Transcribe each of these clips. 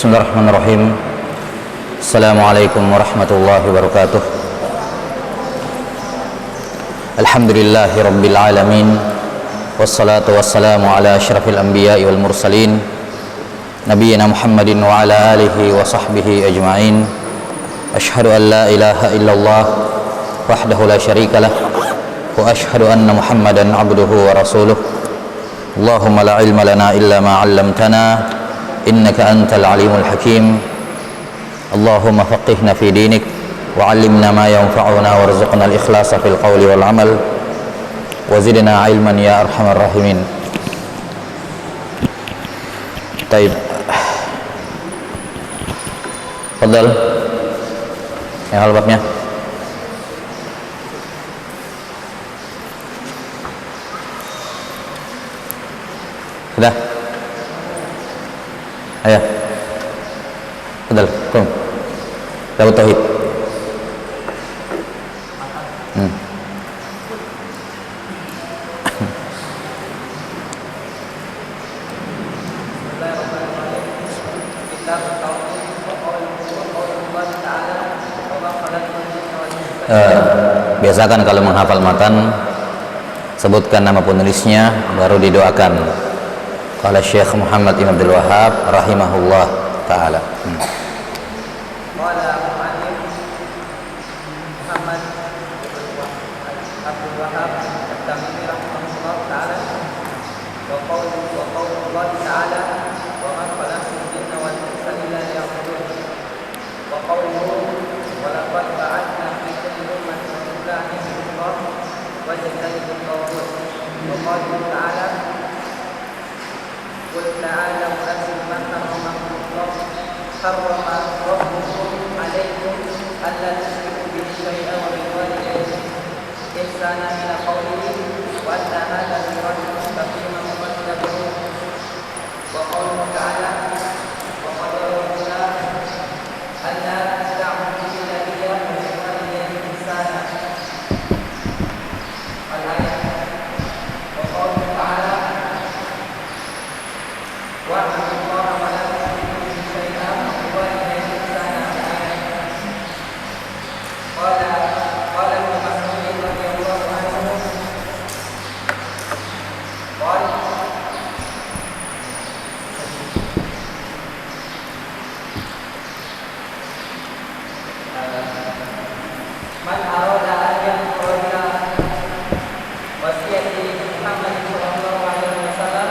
Bismillahirrahmanirrahim. Assalamualaikum warahmatullahi wabarakatuh. Alhamdulillahi rabbil alamin. Wassalatu wassalamu ala asyrafil anbiya'i wal mursalin nabiyyina Muhammadin wa ala alihi wa sahbihi ajma'in. Ashhadu an la ilaha illallah wahdahu la syarika lah wa ashhadu anna Muhammadan abduhu wa rasuluh. Allahumma la ilma lana illa ma 'allamtana innaka antal alimul hakim. Allahumma faqihna fi dinik wa 'allimna ma yanfa'una warzuqna al-ikhlasa fil qawli wal 'amal wa zidna 'ilman ya arhamar rahimin. Baik. Fadhal. Yang hal babnya. Sudah. Ayo. Fadhal, kum. Dapat tauhid. Biasakan kalau menghafal matan sebutkan nama penulisnya baru didoakan. Qala Syekh Muhammad Ibn Abdul Wahhab rahimahullah taala. Qala Muhammad Abdul Wahhab at-Tamimi rahimahullah taala wa qaulullah taala wa ma khalaqtul jinna wal insa illa liya'budun wa qauluhu wa laqad ba'athna fi kulli ummatin rasulan an i'budu wa yajtanibut taghut wa qauluhu ta'ala قل تعالوا أتل ما حرم الله ربكم عليكم ألا تشركوا به شيئا وبالوالدين إحسانا إلى قوله وأن هذا صراط مستقيما فاتبعوه وقوله تعالى وقضى ربنا ألا تعبدوا إلا إياه وبالوالدين إحسانا الآية وقوله تعالى واعبدوا الله ولا تشركوا به شيئا وبالوالدين إحسانا. قال ابن مسعود رضي الله عنه قال من أراد أن يذكر وصية محمد صلى الله عليه وسلم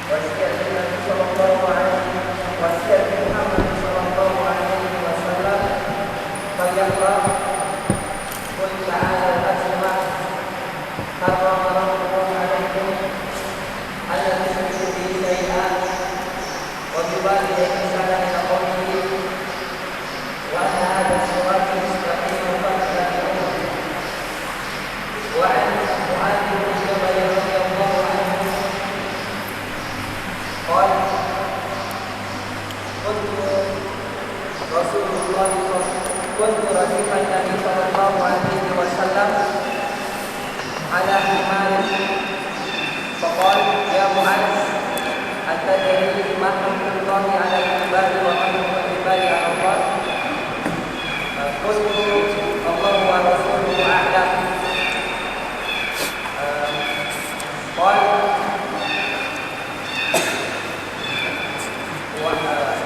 وصية النبي صلى الله عليه وصية محمد صلى الله عليه وسلم فليقرأ قل تعالى أتل ما حرم ربكم عليكم ألا تشركوا به شيئا وبالوالدين إحسانا إلى قوله وأن هذا صراط مستقيما فاتبعوه. وعن معاذ بن جبل رضي الله عنه قال كنت رديف النبي صلى الله عليه وسلم على حمار فقال يا معاذ أتدري ما حق الله على العباد وما حق العباد على الله؟ قلت الله ورسوله أعلم. قال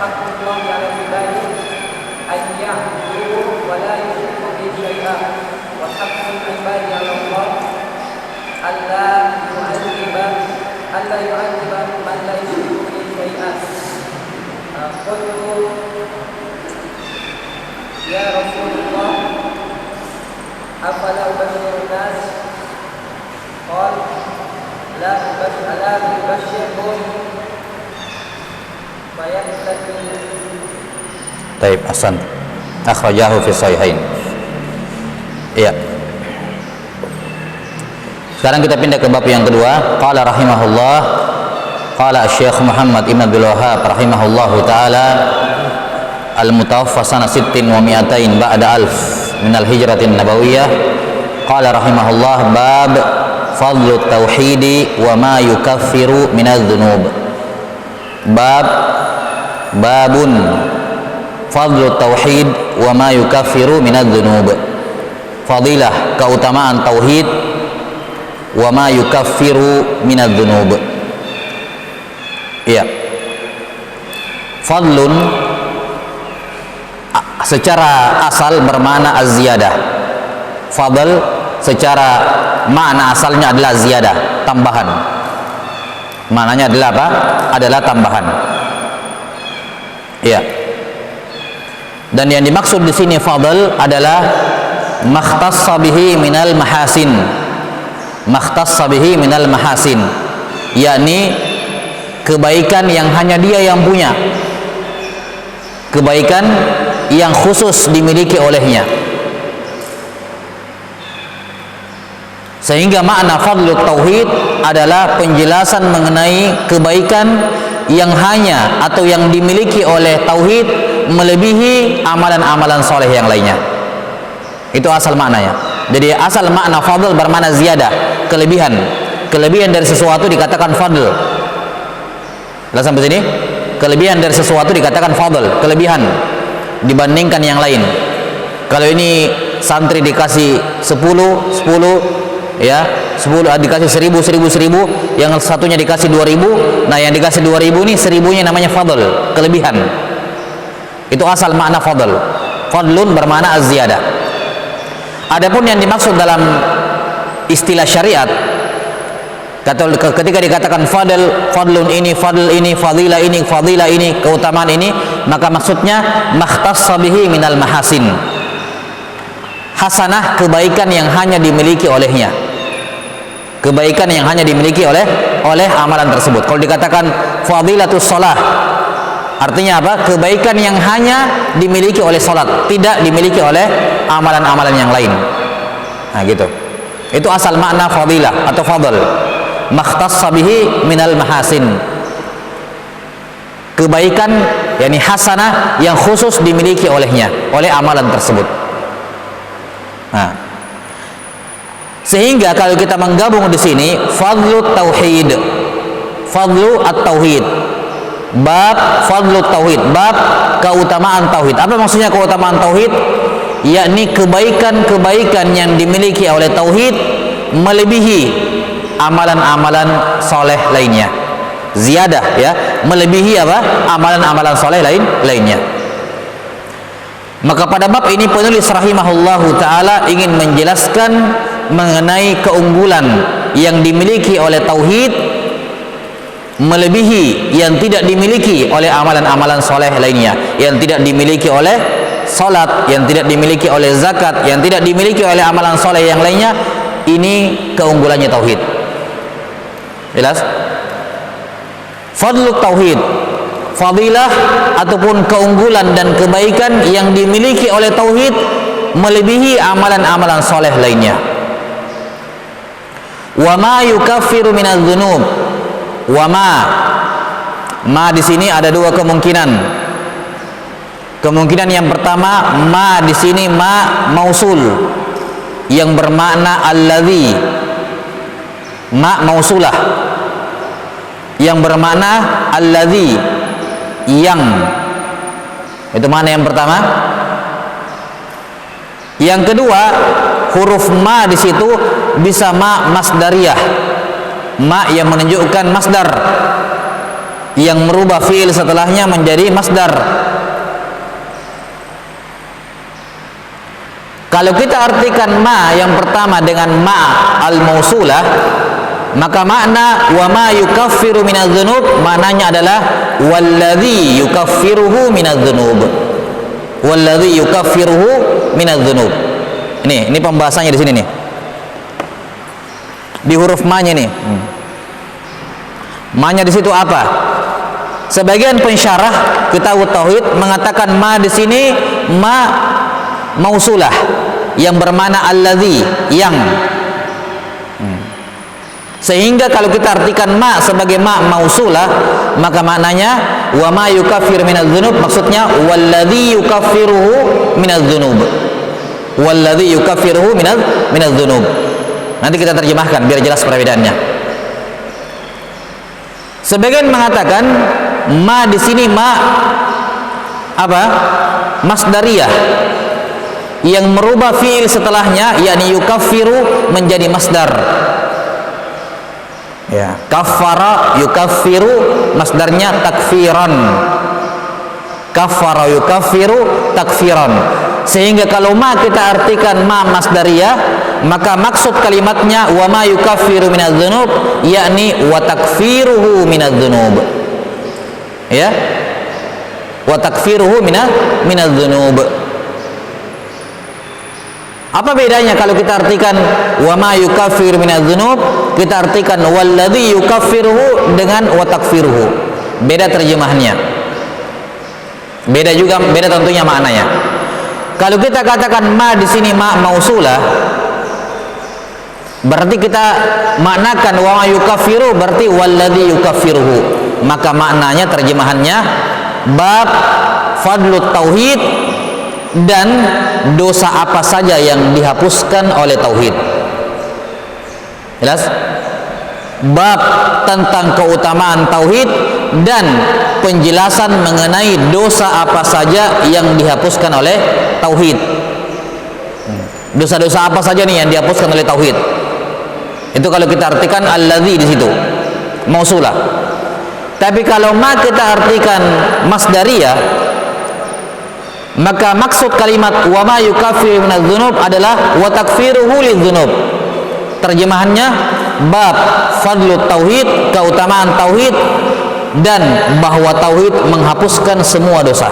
حق الله على العباد أن يعبدوه ولا يشركوا به شيئا وحق العباد على الله ألا يعذب من لا يشرك به شيئا. قلت يا رسول الله أفلا أبشر الناس؟ قال لا تبشرهم Taib, ahsan. Akhrajahu fi sahihain. Iya. Sekarang kita pindah ke bab yang kedua. Qala rahimahullah, qala Syekh Muhammad Ibn Abdul Wahhab rahimahullahu taala al-mutawaffa sana 60 wa 200 ba'da alf min al-hijratin nabawiyah. Qala rahimahullah bab fadlu tauhidi wa ma yukaffiru minadz-dzunub. Babun fadlu tauhid wa ma yukaffiru minadz-dzunub. Fadilah keutamaan tauhid wa ma yukaffiru minadz-dzunub. Iya. Fadlun secara asal bermakna az-ziyadah. Fadl secara makna asalnya adalah ziyadah, tambahan. Maknanya adalah apa? Adalah tambahan. Iya. Dan yang dimaksud di sini fadl adalah makhtassa bihi minal mahasin. Makhtassa bihi minal mahasin, yakni kebaikan yang hanya dia yang punya, kebaikan yang khusus dimiliki olehnya. Sehingga makna fadlut tauhid adalah penjelasan mengenai kebaikan yang hanya atau yang dimiliki oleh tauhid melebihi amalan-amalan soleh yang lainnya. Itu asal maknanya. Jadi asal makna fadl bermakna ziyadah, kelebihan. Kelebihan dari sesuatu dikatakan fadl. Lah sampai sini? Kelebihan dari sesuatu dikatakan fadl, kelebihan dibandingkan yang lain. Kalau ini santri dikasih 10 ya, 10 dikasih 1000, yang satunya dikasih 2000, nah yang dikasih 2000 ini 1000-nya namanya fadl, kelebihan. Itu asal makna fadl. Fadlun bermakna az-ziyadah. Adapun yang dimaksud dalam istilah syariat, ketika dikatakan fadlun ini, fadl ini, fadilah ini, keutamaan ini, maka maksudnya makhtassa bihi minal mahasin. Hasanah, kebaikan yang hanya dimiliki olehnya, kebaikan yang hanya dimiliki oleh amalan tersebut. Kalau dikatakan fadilatus shalah, artinya apa? Kebaikan yang hanya dimiliki oleh salat, tidak dimiliki oleh amalan-amalan yang lain. Nah gitu. Itu asal makna fadilah atau fadl. Makhtassa bihi minal mahasin, kebaikan yakni hasanah yang khusus dimiliki olehnya, oleh amalan tersebut. Nah, sehingga kalau kita menggabung di sini fadlu tauhid, fadlu at-tauhid, bab fadlu tauhid, bab keutamaan tauhid. Apa maksudnya keutamaan tauhid? Yakni kebaikan-kebaikan yang dimiliki oleh tauhid melebihi amalan-amalan soleh lainnya. Ziyadah ya, melebihi apa? Amalan-amalan soleh lainnya. Maka pada bab ini penulis rahimahullahu ta'ala ingin menjelaskan mengenai keunggulan yang dimiliki oleh tauhid melebihi yang tidak dimiliki oleh amalan-amalan soleh lainnya, yang tidak dimiliki oleh salat, yang tidak dimiliki oleh zakat, yang tidak dimiliki oleh amalan soleh yang lainnya. Ini keunggulannya tauhid. Jelas? Fadlu tauhid, fadilah ataupun keunggulan dan kebaikan yang dimiliki oleh tauhid melebihi amalan-amalan soleh lainnya. Wa ma yukaffiru minadz-dzunub. Wa ma di sini ada dua kemungkinan. Kemungkinan yang pertama, ma di sini ma mausul yang bermakna alladzi. Ma mausulah yang bermakna alladzi, yang. Itu mana yang pertama. Yang kedua, huruf ma di situ bisa ma masdariyah, ma yang menunjukkan masdar, yang merubah fiil setelahnya menjadi masdar. Kalau kita artikan ma yang pertama dengan ma al-mausulah, maka makna wa ma yukaffiru minadz-dzunub maknanya adalah walladzi yukaffiruhu minadz-dzunub. Walladzi yukaffiruhu minadz-dzunub. Ini pembahasannya di sini nih. Di huruf ma-nya nih. Ma-nya di situ apa? Sebagian pensyarah kitab tauhid mengatakan ma di sini ma mausulah yang bermakna alladzi, yang. Sehingga kalau kita artikan ma sebagai ma mausulah, maka maknanya wa ma yukaffir minadz-dzunub, maksudnya walladzi yukaffiruhu minadz-dzunub. Walladzi yukaffiruhu minadz-dzunub. Nanti kita terjemahkan biar jelas perbedaannya. Sebagian mengatakan ma di sini ma apa? Masdariyah yang merubah fiil setelahnya, yakni yukaffiru menjadi masdar. Ya, kaffara yukaffiru masdarnya takfiran. Kaffara yukaffiru takfiran. Sehingga kalau ma kita artikan ma masdariyah, maka maksud kalimatnya wa ma yukaffiru minadz-dzunub, yakni wa takfiruhu minadz-dzunub. Ya. Wa takfiruhu minadz-dzunub. Apa bedanya kalau kita artikan wa ma yukaffir minadz-dzunub, kita artikan walladzi yukaffiruhu dengan wa takfiruhu. Beda terjemahannya. Beda tentunya maknanya. Kalau kita katakan ma di sini ma mausulah, berarti kita maknakan wa ma yukaffiru berarti walladzi yukaffiruhu. Maka maknanya terjemahannya bab fadlut tauhid dan dosa apa saja yang dihapuskan oleh tauhid. Jelas? Bab tentang keutamaan tauhid dan penjelasan mengenai dosa apa saja yang dihapuskan oleh tauhid. Dosa-dosa apa saja nih yang dihapuskan oleh tauhid? Itu kalau kita artikan alladzi di situ mausulah. Tapi kalau ma kita artikan masdariyah, maka maksud kalimat wa ma yukaffiru minadz-dzunub adalah wa takfiruhu lidz-dzunub. Terjemahannya bab fadlut tauhid, keutamaan tauhid dan bahwa tauhid menghapuskan semua dosa.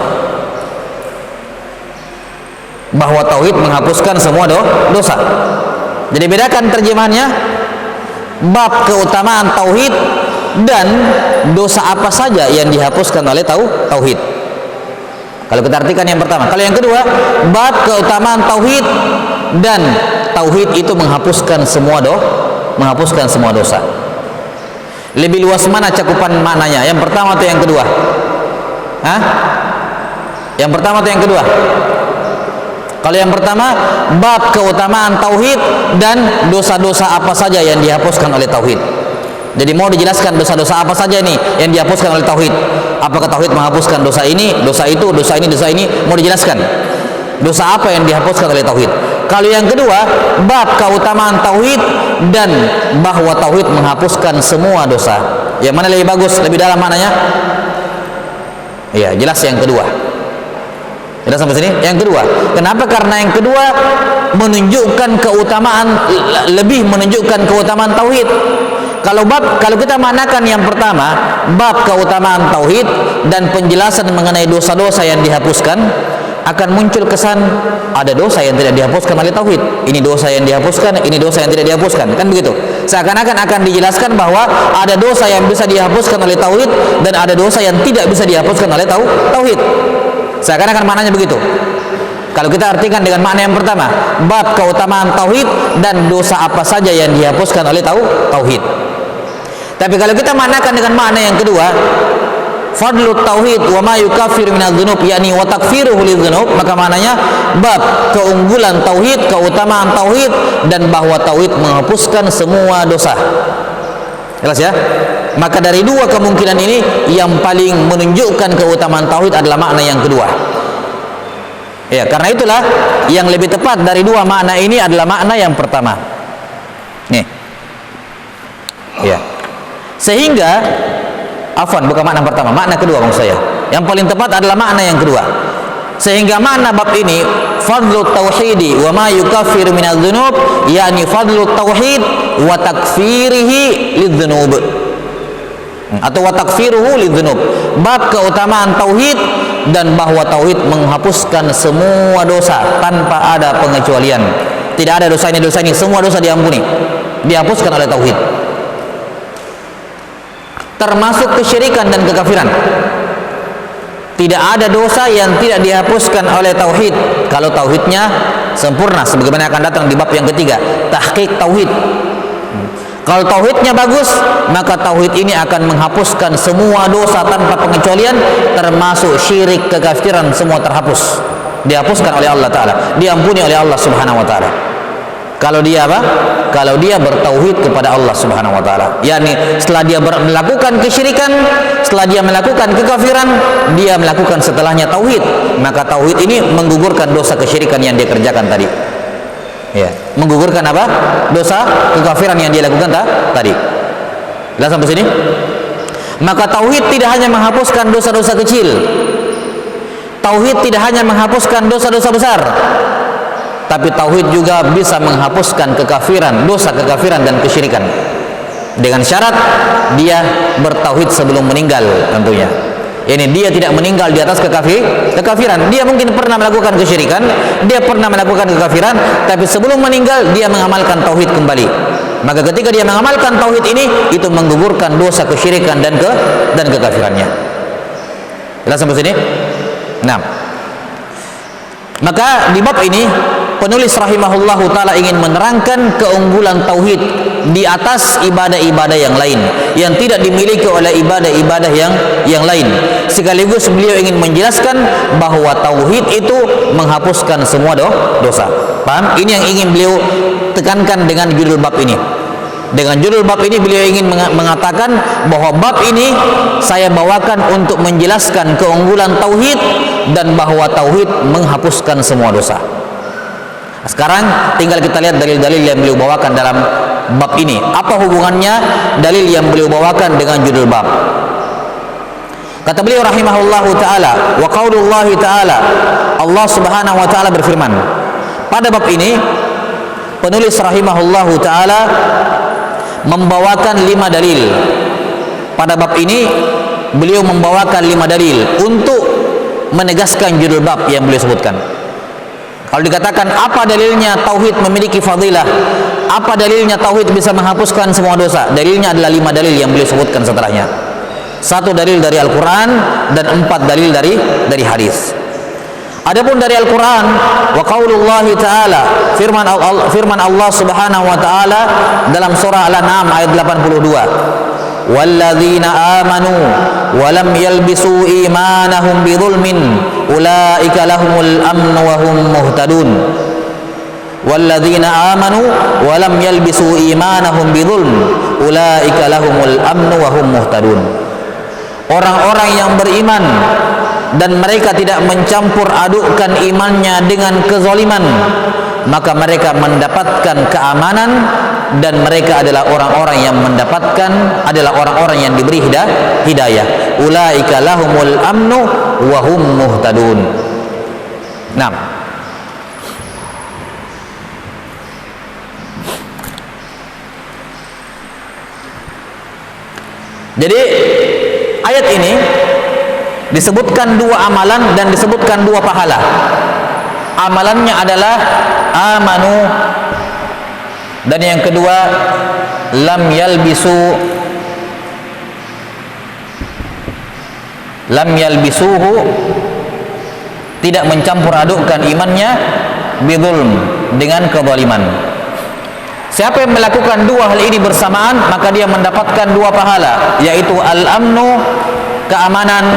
Bahwa tauhid menghapuskan semua dosa. Jadi bedakan terjemahannya bab keutamaan tauhid dan dosa apa saja yang dihapuskan oleh tauhid. Kalau kita artikan yang pertama. Kalau yang kedua, bab keutamaan tauhid dan tauhid itu menghapuskan semua dosa. Lebih luas mana cakupan maknanya? Yang pertama atau yang kedua? Hah? Yang pertama atau yang kedua? Kalau yang pertama, bab keutamaan tauhid dan dosa-dosa apa saja yang dihapuskan oleh tauhid. Jadi mau dijelaskan dosa-dosa apa saja ini yang dihapuskan oleh tauhid. Apakah tauhid menghapuskan dosa ini, dosa itu, dosa ini, dosa ini? Mau dijelaskan dosa apa yang dihapuskan oleh tauhid. Kalau yang kedua, bab keutamaan tauhid dan bahwa tauhid menghapuskan semua dosa. Yang mana lebih bagus, lebih dalam maknanya? Iya, jelas yang kedua. Jelas sampai sini? Yang kedua. Kenapa? Karena yang kedua menunjukkan keutamaan, lebih menunjukkan keutamaan tauhid. Kalau kita maknakan yang pertama, bab keutamaan tauhid dan penjelasan mengenai dosa-dosa yang dihapuskan, akan muncul kesan ada dosa yang tidak dihapuskan oleh tauhid. Ini dosa yang dihapuskan, ini dosa yang tidak dihapuskan. Kan begitu? Seakan-akan akan dijelaskan bahwa ada dosa yang bisa dihapuskan oleh tauhid dan ada dosa yang tidak bisa dihapuskan oleh tauhid. Seakan-akan maknanya begitu. Kalau kita artikan dengan makna yang pertama, bab keutamaan tauhid dan dosa apa saja yang dihapuskan oleh tauhid. Tapi kalau kita maknakan dengan makna yang kedua, fadlut tauhid wa ma yukaffiru minadz-dzunub, yakni wa takfiruhu lidz-dzunub, maka maknanya bab keunggulan tauhid, keutamaan tauhid dan bahwa tauhid menghapuskan semua dosa. Jelas ya? Maka dari dua kemungkinan ini yang paling menunjukkan keutamaan tauhid adalah makna yang kedua. Ya, karena itulah yang lebih tepat dari dua makna ini adalah makna yang pertama. Nih. Ya. Sehingga bukan makna pertama, makna kedua maksud saya. Yang paling tepat adalah makna yang kedua. Sehingga makna bab ini fadlut tauhidi wa ma yukaffiru minadz-dzunub, yakni fadlut tauhid wa takfirihi lidz-dzunub. Atau wa takfiruhu lidz-dzunub. Bab keutamaan tauhid dan bahwa tauhid menghapuskan semua dosa tanpa ada pengecualian. Tidak ada dosa ini, semua dosa diampuni, dihapuskan oleh tauhid. Termasuk kesyirikan dan kekafiran. Tidak ada dosa yang tidak dihapuskan oleh tauhid kalau tauhidnya sempurna, sebagaimana akan datang di bab yang ketiga, tahqiq tauhid. Kalau tauhidnya bagus, maka tauhid ini akan menghapuskan semua dosa tanpa pengecualian, termasuk syirik, kekafiran, semua terhapus, dihapuskan oleh Allah Ta'ala, diampuni oleh Allah Subhanahu Wa Ta'ala. Kalau dia Kalau dia bertauhid kepada Allah Subhanahu wa taala. Yani setelah dia melakukan kesyirikan, setelah dia melakukan kekafiran, dia melakukan setelahnya tauhid, maka tauhid ini menggugurkan dosa kesyirikan yang dia kerjakan tadi. Ya, menggugurkan apa? Dosa kekafiran yang dia lakukan tadi. Jelas sampai sini? Maka tauhid tidak hanya menghapuskan dosa-dosa kecil. Tauhid tidak hanya menghapuskan dosa-dosa besar, tapi tauhid juga bisa menghapuskan kekafiran, dosa kekafiran dan kesyirikan. Dengan syarat dia bertauhid sebelum meninggal tentunya. Yani dia tidak meninggal di atas kekafiran. Dia mungkin pernah melakukan kesyirikan, dia pernah melakukan kekafiran, tapi sebelum meninggal dia mengamalkan tauhid kembali. Maka ketika dia mengamalkan tauhid ini, itu menggugurkan dosa kesyirikan dan kekafirannya. Jelas sampai sini? Nah, maka di bab ini penulis rahimahullahu taala ingin menerangkan keunggulan tauhid di atas ibadah-ibadah yang lain yang tidak dimiliki oleh ibadah-ibadah yang lain. Sekaligus beliau ingin menjelaskan bahwa tauhid itu menghapuskan semua dosa. Paham? Ini yang ingin beliau tekankan dengan judul bab ini. Dengan judul bab ini beliau ingin mengatakan bahwa bab ini saya bawakan untuk menjelaskan keunggulan tauhid dan bahwa tauhid menghapuskan semua dosa. Sekarang tinggal kita lihat dalil-dalil yang beliau bawakan dalam bab ini. Apa hubungannya dalil yang beliau bawakan dengan judul bab? Kata beliau rahimahullahu taala, wa qaulullahi taala, Allah Subhanahu wa taala berfirman. Pada bab ini penulis rahimahullahu taala membawakan 5 dalil. Pada bab ini beliau membawakan 5 dalil untuk menegaskan judul bab yang beliau sebutkan. Kalau dikatakan apa dalilnya tauhid memiliki fadilah, apa dalilnya tauhid bisa menghapuskan semua dosa, dalilnya adalah 5 dalil yang beliau sebutkan setelahnya. 1 dalil dari Al-Quran dan 4 dalil dari hadis. Adapun dari Al-Quran, wa qaulullahi ta'ala, firman Allah Subhanahu wa ta'ala dalam surah Al-An'am ayat 82. Walladzina amanu wa lam yalbisu imanahum bidzulmin ulaika lahumul amnu wa hum muhtadun. Walladzina amanu wa lam yalbisu imanahum bidzulm ulaika lahumul amnu wa hum muhtadun. Orang-orang yang beriman dan mereka tidak mencampur adukkan imannya dengan kezaliman, maka mereka mendapatkan keamanan dan mereka adalah orang-orang yang diberi hidayah. Ulaika lahumul amnu wa hum muhtadun. Nah, jadi ayat ini disebutkan 2 amalan dan disebutkan 2 pahala. Amalannya adalah amanu, dan yang kedua lam yalbisuhu, tidak mencampur adukkan imannya, bidzulm, dengan kezaliman. Siapa yang melakukan 2 hal ini bersamaan, maka dia mendapatkan 2 pahala, yaitu al-amnu, keamanan,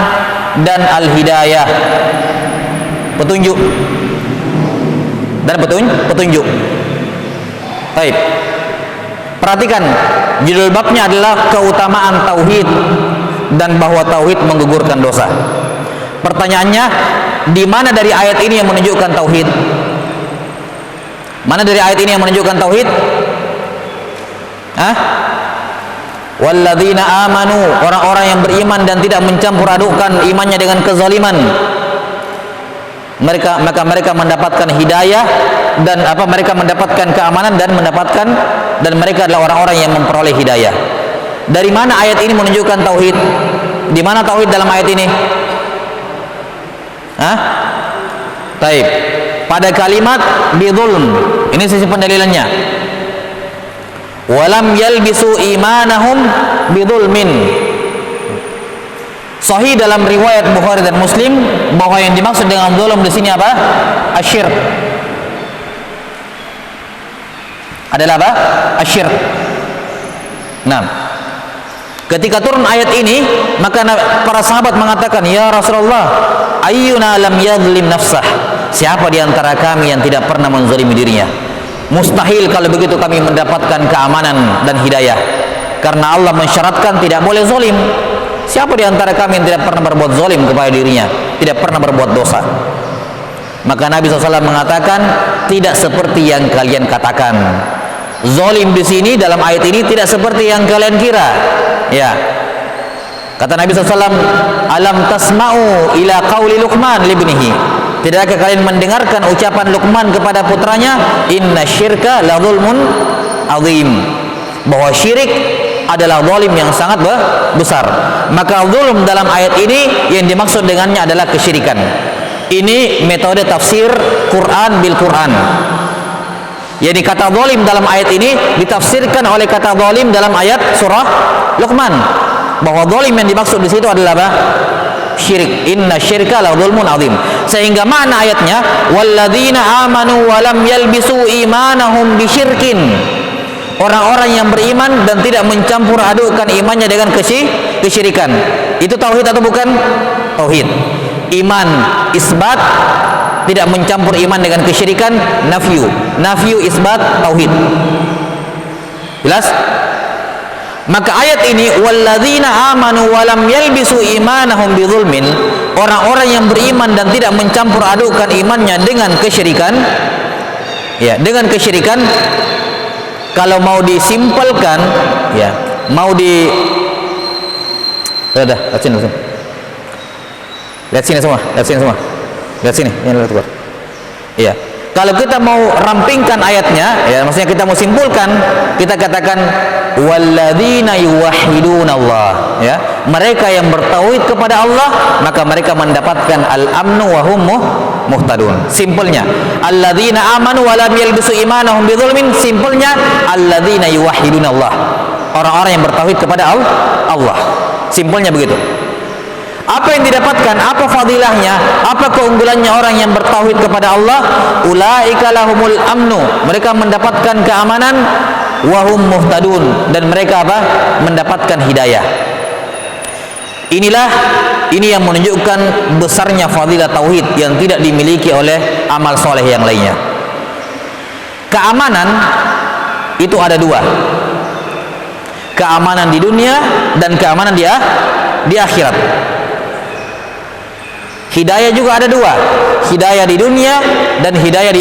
dan al-hidayah, petunjuk, dan petunjuk. Baik, perhatikan judul babnya adalah keutamaan tauhid dan bahwa tauhid menggugurkan dosa. Pertanyaannya, di mana dari ayat ini yang menunjukkan tauhid? Mana dari ayat ini yang menunjukkan tauhid? Walladzina amanu, orang-orang yang beriman dan tidak mencampur adukkan imannya dengan kezaliman, maka mereka mendapatkan hidayah dan mereka mendapatkan keamanan dan mereka adalah orang-orang yang memperoleh hidayah. Dari mana ayat ini menunjukkan tauhid? Di mana tauhid dalam ayat ini? Taib. Pada kalimat bidzulm. Ini sisi pendalilannya. Walam yalbisu imanahum bidzulmin. Sahih dalam riwayat Bukhari dan Muslim bahwa yang dimaksud dengan zulm di sini apa? Asyirk. Adalah apa? Asyirk. Nah, ketika turun ayat ini, maka para sahabat mengatakan, "Ya Rasulullah, ayyuna lam yadhlim nafsah?" Siapa di antara kami yang tidak pernah menzalimi dirinya? Mustahil kalau begitu kami mendapatkan keamanan dan hidayah, karena Allah mensyaratkan tidak boleh zalim. Siapa di antara kami yang tidak pernah berbuat zalim kepada dirinya, tidak pernah berbuat dosa? Maka Nabi SAW mengatakan, tidak seperti yang kalian katakan. Zalim di sini dalam ayat ini tidak seperti yang kalian kira. Ya, kata Nabi SAW, alam tasma'u ila qauli Luqman libnihi. Tidakkah kalian mendengarkan ucapan Luqman kepada putranya, inna syirka la zulmun azim, bahwa syirik adalah zalim yang sangat besar. Maka zulm dalam ayat ini yang dimaksud dengannya adalah kesyirikan. Ini metode tafsir Quran bil Quran. Jadi kata zalim dalam ayat ini ditafsirkan oleh kata zalim dalam ayat surah Luqman, bahwa zalim yang dimaksud di situ adalah apa? Syirik. Inna syirka la zulmun azim. Sehingga makna ayatnya, walladzina amanu wa lam yalbisu imanahum bisyirkin. Orang-orang yang beriman dan tidak mencampur adukkan imannya dengan kesyirikan. Itu tauhid atau bukan? Tauhid. Iman isbat, tidak mencampur iman dengan kesyirikan nafyu. Nafyu isbat tauhid. Jelas? Maka ayat ini, walladzina amanu wa lam yalbisu imanahum bidzulmin, orang-orang yang beriman dan tidak mencampur adukkan imannya dengan kesyirikan. Ya, dengan kesyirikan, kalau mau disimpelkan, ya, mau di lihat sini semua. Lihat sini semua, lihat sini semua. Lihat sini, ini lihat keluar. Iya. Kalau kita mau rampingkan ayatnya, ya, maksudnya kita mau simpulkan, kita katakan walladzina yuwahhiduna Allah, ya. Mereka yang bertauhid kepada Allah, maka mereka mendapatkan al-amnu wa hum muhtadun. Simpelnya, alladzina amanu wa lam yalbisu imanahum bidzulmin, simpelnya alladzina yuwahhiduna Allah. Orang-orang yang bertauhid kepada Allah. Simpelnya begitu. Apa yang didapatkan? Apa fadilahnya? Apa keunggulannya orang yang bertauhid kepada Allah? Ulaika lahumul amnu. Mereka mendapatkan keamanan, wahum muhtadun, dan mereka apa? Mendapatkan hidayah. Ini yang menunjukkan besarnya fadilah tauhid yang tidak dimiliki oleh amal soleh yang lainnya. Keamanan itu ada dua. Keamanan di dunia dan keamanan di akhirat. Hidayah juga ada dua, hidayah di dunia dan hidayah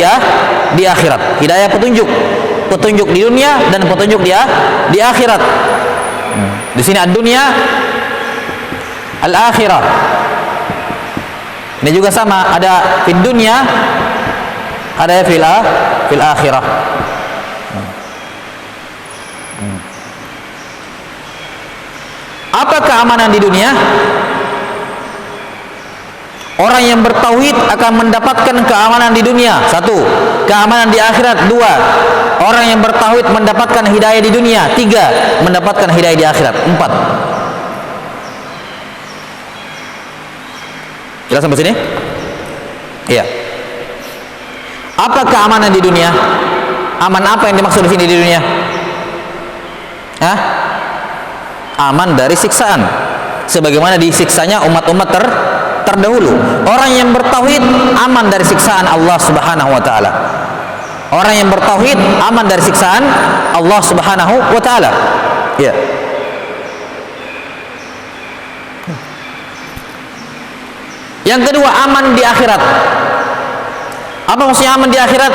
di akhirat. Hidayah petunjuk di dunia dan petunjuk di akhirat. Di sini ad-dunya, al-akhirah. Ini juga sama, ada fid dunya, ada fil akhirah. Apa keamanan di dunia? Orang yang bertauhid akan mendapatkan keamanan di dunia. Satu, keamanan di akhirat. Dua, orang yang bertauhid mendapatkan hidayah di dunia. Tiga, mendapatkan hidayah di akhirat. Empat. Jelas sampai sini? Iya. Apa keamanan di dunia? Aman apa yang dimaksud di sini di dunia? Hah? Aman dari siksaan, sebagaimana disiksanya umat-umat terdahulu. Orang yang bertauhid aman dari siksaan Allah Subhanahu wa taala. Orang yang bertauhid aman dari siksaan Allah Subhanahu wa taala. Ya. Yang kedua, aman di akhirat. Apa maksudnya aman di akhirat?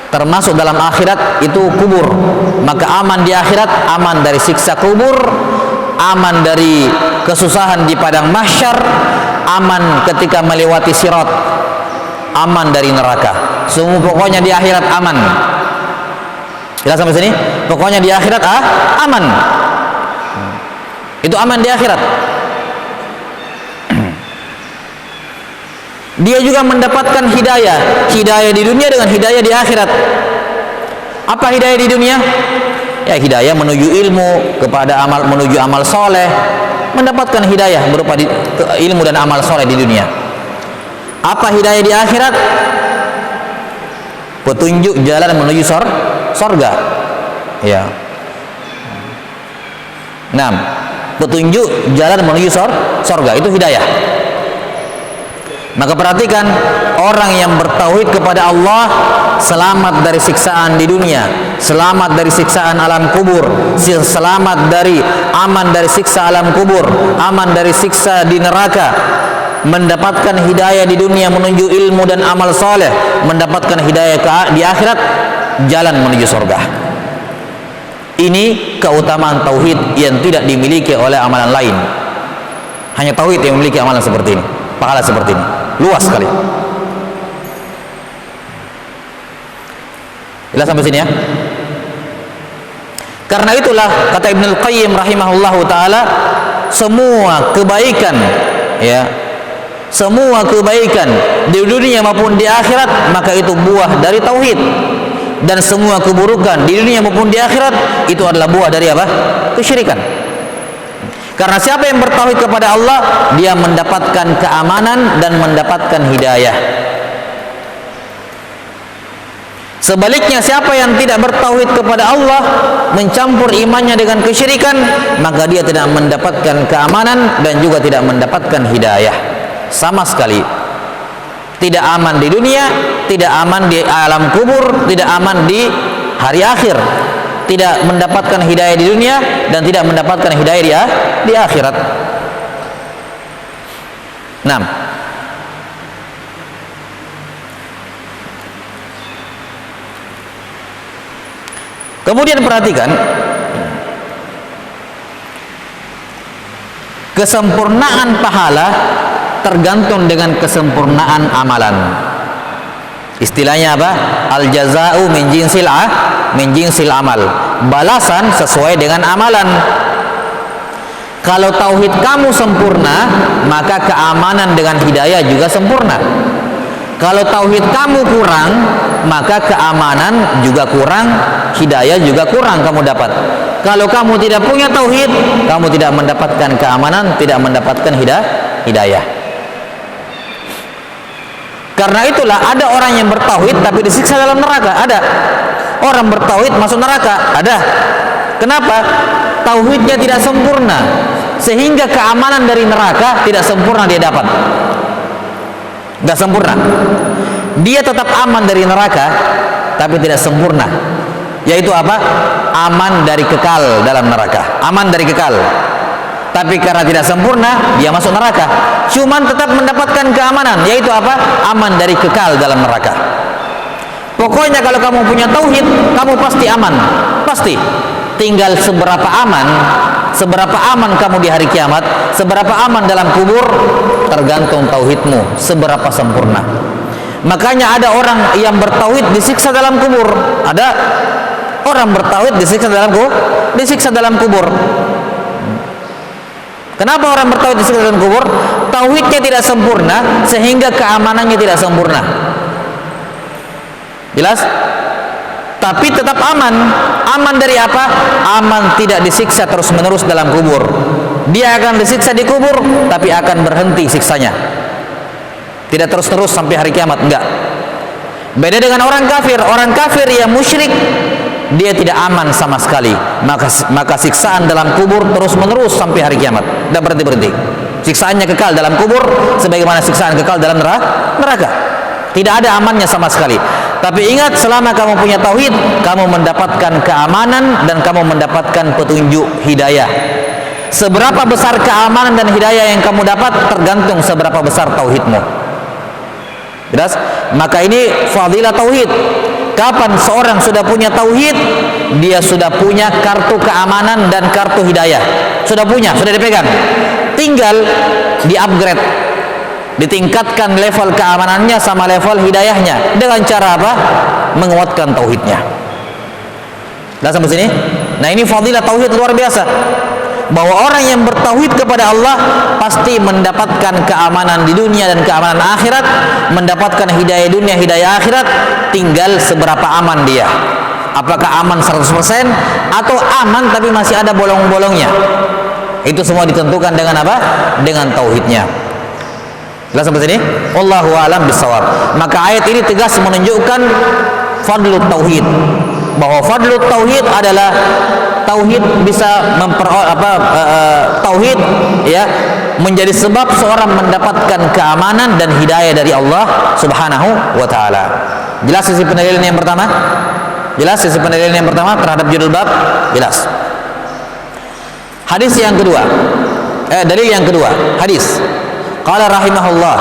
Termasuk dalam akhirat itu kubur. Maka aman di akhirat, aman dari siksa kubur, aman dari kesusahan di padang mahsyar, aman ketika melewati sirat, aman dari neraka. Semua pokoknya di akhirat aman. Jelas sampai sini? Pokoknya di akhirat aman. Itu aman di akhirat. Dia juga mendapatkan hidayah, hidayah di dunia dengan hidayah di akhirat. Apa hidayah di dunia? Ya, hidayah menuju ilmu, kepada amal, menuju amal soleh, mendapatkan hidayah berupa ilmu dan amal soleh di dunia. Apa hidayah di akhirat? Petunjuk jalan menuju sorga. Ya. 6. Petunjuk jalan menuju sorga, itu hidayah. Maka perhatikan, orang yang bertauhid kepada Allah selamat dari siksaan di dunia, selamat dari siksaan alam kubur, selamat dari aman dari siksa alam kubur, aman dari siksa di neraka, mendapatkan hidayah di dunia menuju ilmu dan amal soleh, mendapatkan hidayah di akhirat, jalan menuju surga. Ini keutamaan tauhid yang tidak dimiliki oleh amalan lain. Hanya tauhid yang memiliki amalan seperti ini, pahala seperti ini, luas sekali. Jelas sampai sini ya. Karena itulah kata Ibnul Qayyim rahimahullahu taala, semua kebaikan ya, semua kebaikan di dunia maupun di akhirat maka itu buah dari tauhid, dan semua keburukan di dunia maupun di akhirat itu adalah buah dari apa? Kesyirikan. Karena siapa yang bertauhid kepada Allah, dia mendapatkan keamanan dan mendapatkan hidayah. Sebaliknya, siapa yang tidak bertauhid kepada Allah, mencampur imannya dengan kesyirikan, maka dia tidak mendapatkan keamanan dan juga tidak mendapatkan hidayah sama sekali. Tidak aman di dunia, tidak aman di alam kubur, tidak aman di hari akhir, tidak mendapatkan hidayah di dunia dan tidak mendapatkan hidayah di akhirat. 6. Kemudian perhatikan, kesempurnaan pahala tergantung dengan kesempurnaan amalan. Istilahnya apa? Al jaza'u min jinsil amal. Balasan sesuai dengan amalan. Kalau tauhid kamu sempurna, maka keamanan dengan hidayah juga sempurna. Kalau tauhid kamu kurang, maka keamanan juga kurang, hidayah juga kurang kamu dapat. Kalau kamu tidak punya tauhid, kamu tidak mendapatkan keamanan, tidak mendapatkan hidayah. Karena itulah ada orang yang bertauhid tapi disiksa dalam neraka, ada. Orang bertauhid masuk neraka, ada. Kenapa? Tauhidnya tidak sempurna, sehingga keamanan dari neraka tidak sempurna dia dapat. Tidak sempurna. Dia tetap aman dari neraka, tapi tidak sempurna. Yaitu apa? Aman dari kekal dalam neraka. Aman dari kekal. Tapi karena tidak sempurna, dia masuk neraka. Cuman tetap mendapatkan keamanan, yaitu apa? Aman dari kekal dalam neraka. Pokoknya kalau kamu punya tauhid, kamu pasti aman. Pasti. Tinggal seberapa aman kamu di hari kiamat, seberapa aman dalam kubur, tergantung tauhidmu, seberapa sempurna. Makanya ada orang yang bertauhid disiksa dalam kubur. Ada orang bertauhid disiksa dalam kubur. Kenapa orang bertauhid disiksa dalam kubur? Tauhidnya tidak sempurna sehingga keamanannya tidak sempurna. Jelas? Tapi tetap aman. Aman dari apa? Aman tidak disiksa terus-menerus dalam kubur. Dia akan disiksa di kubur, tapi akan berhenti siksanya. Tidak terus-terus sampai hari kiamat, enggak. Beda dengan orang kafir. Orang kafir yang musyrik, dia tidak aman sama sekali. Maka siksaan dalam kubur terus-menerus sampai hari kiamat. Tidak berhenti-berhenti. Siksaannya kekal dalam kubur, sebagaimana siksaan kekal dalam neraka. Tidak ada amannya sama sekali. Tapi ingat, selama kamu punya tauhid, kamu mendapatkan keamanan dan kamu mendapatkan petunjuk hidayah. Seberapa besar keamanan dan hidayah yang kamu dapat tergantung seberapa besar tauhidmu. Jelas? Maka ini fadilah tauhid. Kapan seorang sudah punya tauhid, dia sudah punya kartu keamanan dan kartu hidayah. Sudah punya, sudah dipegang. Tinggal di-upgrade, ditingkatkan level keamanannya sama level hidayahnya. Dengan cara apa? Menguatkan tauhidnya. Dah sampai sini? Nah, ini fadilah tauhid luar biasa. Bahwa orang yang bertauhid kepada Allah pasti mendapatkan keamanan di dunia dan keamanan akhirat, mendapatkan hidayah dunia, hidayah akhirat. Tinggal seberapa aman dia. Apakah aman 100% atau aman tapi masih ada bolong-bolongnya. Itu semua ditentukan dengan apa? Dengan tauhidnya. Jelas sampai sini? Wallahu a'lam bishawab. Maka ayat ini tegas menunjukkan fadlut tauhid. Bahwa fadlut tauhid adalah tauhid bisa tauhid ya menjadi sebab seorang mendapatkan keamanan dan hidayah dari Allah Subhanahu wa taala. Jelas sisi pendalilan yang pertama? Jelas sisi pendalilan yang pertama terhadap judul bab? Jelas. Hadis yang kedua. Dalil yang kedua, hadis. Qala rahimahullah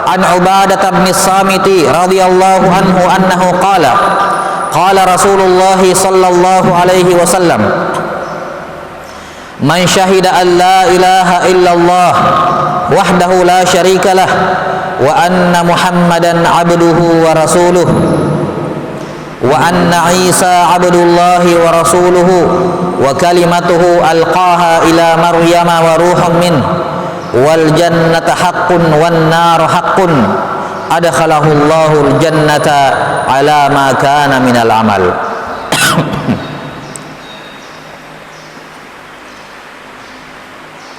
an Ubadah bin Samiti radhiyallahu anhu annahu qala qala Rasulullah sallallahu alaihi wasallam man syahida an la ilaha illallah wahdahu la syarika lah wa anna Muhammadan abduhu wa rasuluh wa anna Isa abdullahi wa rasuluhu wa kalimatuhu alqaha ila Maryama wa ruhun min wal jannata haqqun wan nar haqqun adkhalahu Allahul jannata ala ma kana minal amal.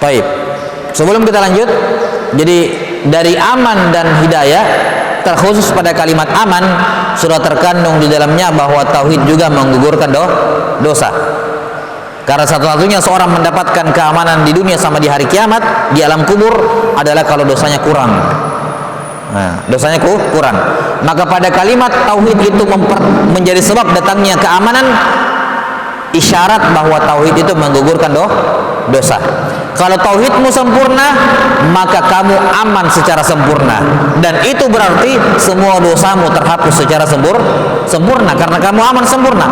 Baik, sebelum kita lanjut, jadi dari aman dan hidayah terkhusus pada kalimat aman sudah terkandung di dalamnya bahwa tauhid juga menggugurkan dosa. Karena satu-satunya seorang mendapatkan keamanan di dunia sama di hari kiamat, di alam kubur adalah kalau dosanya kurang. Nah, dosanya kurang. Maka pada kalimat tauhid itu menjadi sebab datangnya keamanan, isyarat bahwa tauhid itu menggugurkan dosa. Kalau tauhidmu sempurna, maka kamu aman secara sempurna, dan itu berarti semua dosamu terhapus secara sempurna karena kamu aman sempurna.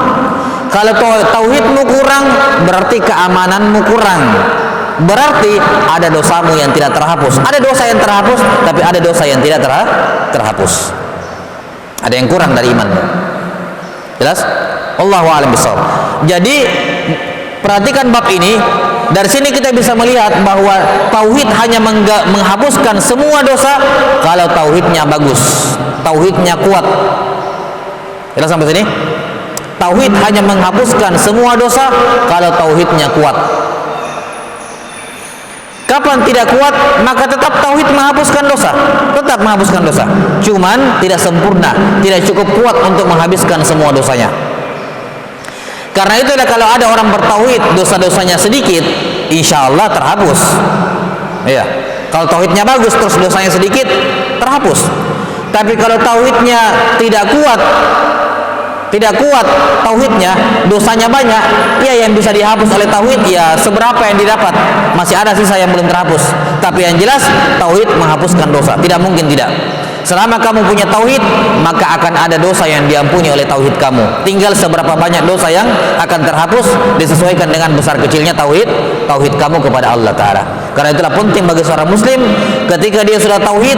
Kalau tauhidmu kurang, berarti keamananmu kurang. Berarti ada dosamu yang tidak terhapus. Ada dosa yang terhapus, tapi ada dosa yang tidak terhapus. Ada yang kurang dari imanmu. Jelas? Allahu a'lam bishawab. Jadi perhatikan bab ini. Dari sini kita bisa melihat bahwa tauhid hanya menghapuskan semua dosa kalau tauhidnya bagus, tauhidnya kuat. Jelas sampai sini? Tauhid hanya menghapuskan semua dosa kalau tauhidnya kuat. Kapan tidak kuat, maka tetap tauhid menghapuskan dosa, tetap menghapuskan dosa. Cuman tidak sempurna, tidak cukup kuat untuk menghabiskan semua dosanya. Karena itulah kalau ada orang bertauhid dosa-dosanya sedikit, insya Allah terhapus. Iya. Kalau tauhidnya bagus terus dosanya sedikit, terhapus. Tapi kalau tauhidnya tidak kuat tauhidnya, dosanya banyak, ya yang bisa dihapus oleh tauhid ya seberapa yang didapat, masih ada sisa yang belum terhapus. Tapi yang jelas tauhid menghapuskan dosa, tidak mungkin tidak. Selama kamu punya tauhid, maka akan ada dosa yang diampuni oleh tauhid kamu. Tinggal seberapa banyak dosa yang akan terhapus disesuaikan dengan besar kecilnya tauhid kamu kepada Allah Ta'ala. Karena itulah penting bagi seorang muslim ketika dia sudah tauhid,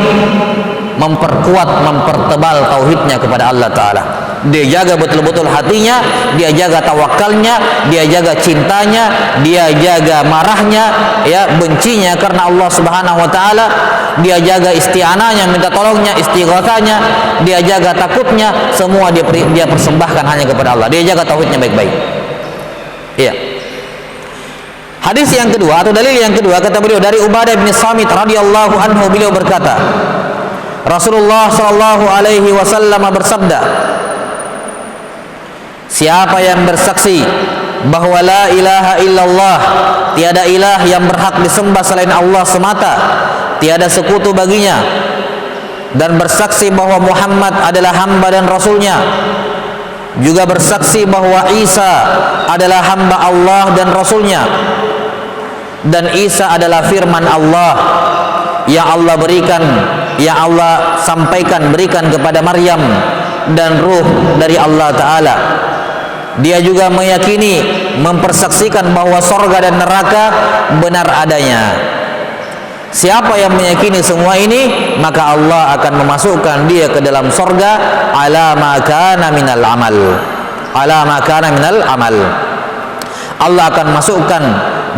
mempertebal tauhidnya kepada Allah Ta'ala. Dia jaga betul-betul hatinya, dia jaga tawakalnya, dia jaga cintanya, dia jaga marahnya, ya, bencinya karena Allah Subhanahu wa taala, dia jaga isti'anahnya, minta tolongnya, istighatsahnya, dia jaga takutnya, semua dia persembahkan hanya kepada Allah. Dia jaga tauhidnya baik-baik. Iya. Hadis yang kedua atau dalil yang kedua kata beliau dari Ubadah bin Samit radhiyallahu anhu, beliau berkata, Rasulullah sallallahu alaihi wasallam bersabda, siapa yang bersaksi bahwa la ilaha illallah, tiada ilah yang berhak disembah selain Allah semata, tiada sekutu baginya, dan bersaksi bahwa Muhammad adalah hamba dan rasulnya, juga bersaksi bahwa Isa adalah hamba Allah dan rasulnya, dan Isa adalah firman Allah yang Allah berikan, yang Allah sampaikan, berikan kepada Maryam, dan ruh dari Allah Ta'ala. Dia juga meyakini, mempersaksikan bahwa sorga dan neraka benar adanya. Siapa yang meyakini semua ini, maka Allah akan memasukkan dia ke dalam sorga ala ma kana minal amal. Ala ma kana minal amal. Allah akan masukkan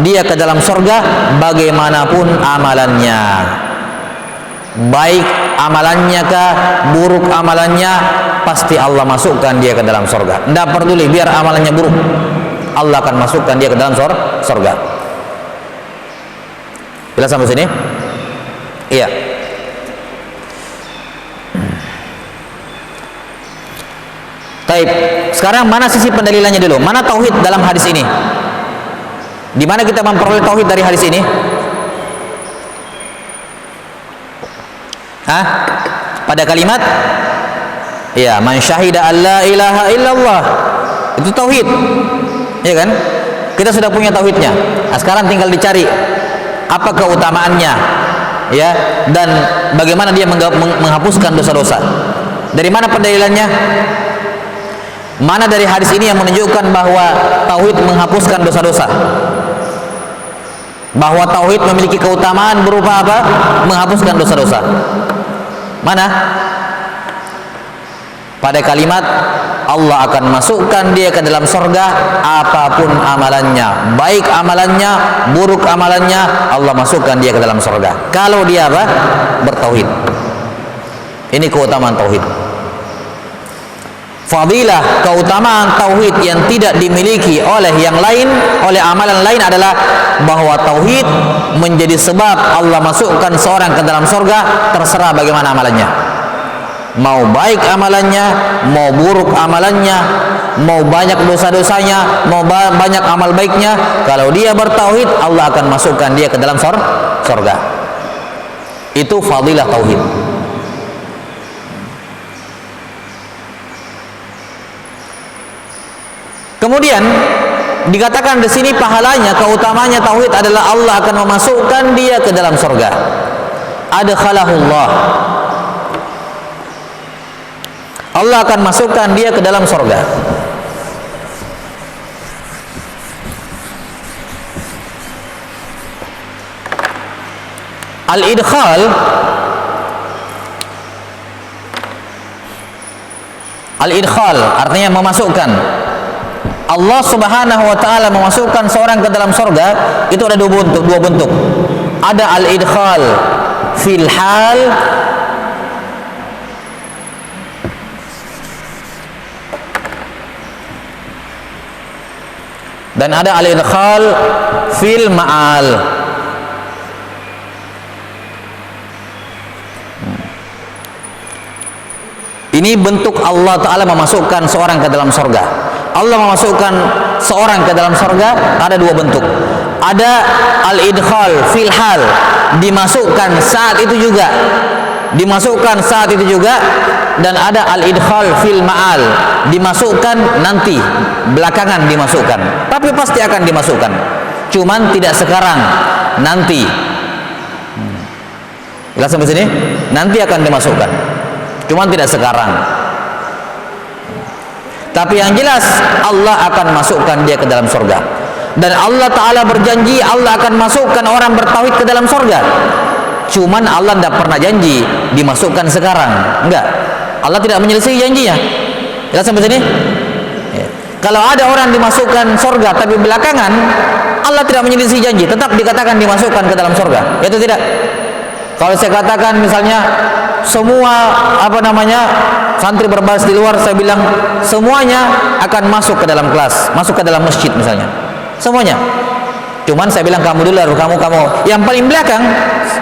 dia ke dalam sorga bagaimanapun amalannya. Baik amalannya kah, buruk amalannya, pasti Allah masukkan dia ke dalam sorga. Tidak peduli biar amalannya buruk, Allah akan masukkan dia ke dalam sorga. Jelas sampai sini? Iya. Taib. Sekarang mana sisi pendalilannya dulu? Mana tauhid dalam hadis ini? Di mana kita memperoleh tauhid dari hadis ini? Hah? Pada kalimat ya, man syahida alla ilaha illallah, itu tauhid, ya kan? Kita sudah punya tauhidnya. Nah, sekarang tinggal dicari apa keutamaannya, ya, dan bagaimana dia menghapuskan dosa-dosa. Dari mana pendalilannya? Mana dari hadis ini yang menunjukkan bahwa tauhid menghapuskan dosa-dosa? Bahwa tauhid memiliki keutamaan berupa apa? Menghapuskan dosa-dosa. Mana? Pada kalimat Allah akan masukkan dia ke dalam surga apapun amalannya, baik amalannya, buruk amalannya, Allah masukkan dia ke dalam surga kalau dia apa? Bertauhid. Ini keutamaan tauhid. Fadilah, keutamaan tauhid yang tidak dimiliki oleh yang lain, oleh amalan lain adalah bahwa tauhid menjadi sebab Allah masukkan seorang ke dalam surga terserah bagaimana amalannya. Mau baik amalannya, mau buruk amalannya, mau banyak dosa-dosanya, mau banyak amal baiknya, kalau dia bertauhid Allah akan masukkan dia ke dalam surga. Itu fadilah tauhid. Kemudian dikatakan di sini pahalanya, keutamanya tauhid adalah Allah akan memasukkan dia ke dalam surga. Adkhalahullah, Allah akan masukkan dia ke dalam surga. Al-idkhal, al-idkhal artinya memasukkan. Allah Subhanahu wa taala memasukkan seorang ke dalam surga itu ada dua bentuk. Ada al-idkhal fil hal, dan ada al-idkhal fil ma'al. Ini bentuk Allah Ta'ala memasukkan seorang ke dalam surga. Allah memasukkan seorang ke dalam surga ada dua bentuk. Ada al-idkhal fil hal, dimasukkan saat itu juga, dimasukkan saat itu juga, dan ada al-idkhal fil ma'al, dimasukkan nanti, belakangan dimasukkan, tapi pasti akan dimasukkan, cuman tidak sekarang, nanti. Jelas sampai sini? Nanti akan dimasukkan, cuman tidak sekarang. Tapi yang jelas Allah akan masukkan dia ke dalam surga. Dan Allah Ta'ala berjanji Allah akan masukkan orang bertauhid ke dalam surga. Cuman Allah tidak pernah janji dimasukkan sekarang, enggak. Allah tidak menyelesaikan janjinya. Jelas sampai sini? Ya. Kalau ada orang dimasukkan surga tapi belakangan, Allah tidak menyelesaikan janji, tetap dikatakan dimasukkan ke dalam surga. Itu tidak. Kalau saya katakan misalnya semua santri berbaris di luar, saya bilang semuanya akan masuk ke dalam kelas, masuk ke dalam masjid misalnya, semuanya. Cuman saya bilang kamu dulu, kamu yang paling belakang,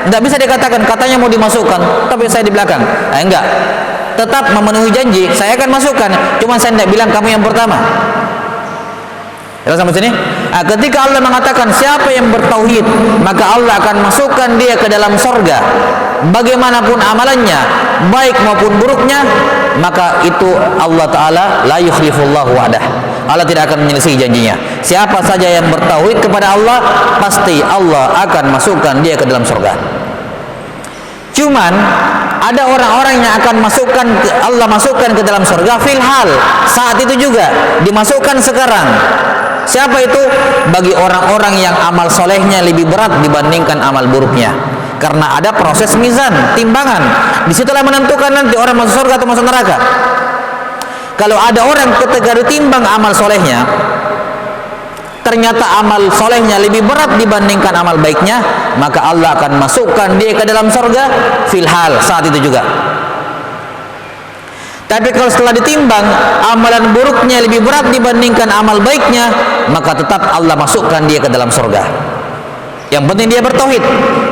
tidak bisa dikatakan katanya mau dimasukkan, tapi saya di belakang. Enggak, tetap memenuhi janji, saya akan masukkan, cuman saya tidak bilang kamu yang pertama. Jelas sampai sini? Nah, ketika Allah mengatakan siapa yang bertauhid, maka Allah akan masukkan dia ke dalam surga. Bagaimanapun amalannya, baik maupun buruknya, maka itu Allah Ta'ala la yukhlifullahu wa'dah. Allah tidak akan menyelesaikan janjinya. Siapa saja yang bertauhid kepada Allah, pasti Allah akan masukkan dia ke dalam surga. Cuman ada orang-orang yang akan Allah masukkan ke dalam surga fil hal, saat itu juga, dimasukkan sekarang. Siapa itu? Bagi orang-orang yang amal solehnya lebih berat dibandingkan amal buruknya. Karena ada proses mizan, timbangan. Disitulah menentukan nanti orang masuk surga atau masuk neraka. Kalau ada orang ketika ditimbang amal solehnya, ternyata amal solehnya lebih berat dibandingkan amal baiknya, maka Allah akan masukkan dia ke dalam surga fil hal, saat itu juga. Tapi kalau setelah ditimbang amalan buruknya lebih berat dibandingkan amal baiknya, maka tetap Allah masukkan dia ke dalam surga. Yang penting dia bertauhid.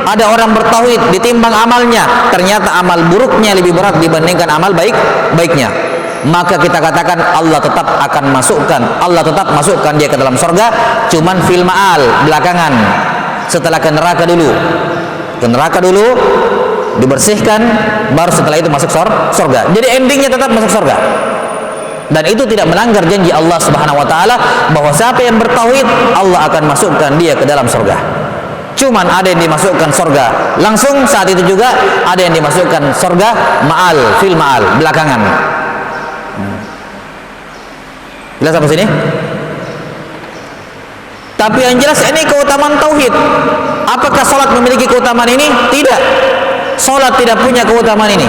Ada orang bertauhid, ditimbang amalnya, ternyata amal buruknya lebih berat dibandingkan amal baiknya, maka kita katakan Allah tetap akan masukkan, Allah tetap masukkan dia ke dalam surga, cuman fil ma'al, belakangan, setelah ke neraka dulu. Ke neraka dulu, dibersihkan, baru setelah itu masuk surga. Jadi endingnya tetap masuk surga. Dan itu tidak melanggar janji Allah Subhanahu wa taala bahwa siapa yang bertauhid, Allah akan masukkan dia ke dalam surga. Cuman ada yang dimasukkan surga langsung saat itu juga, ada yang dimasukkan surga fil ma'al, belakangan. Jelas sampai sini? Tapi yang jelas ini keutamaan tauhid. Apakah salat memiliki keutamaan ini? Tidak. Salat tidak punya keutamaan ini.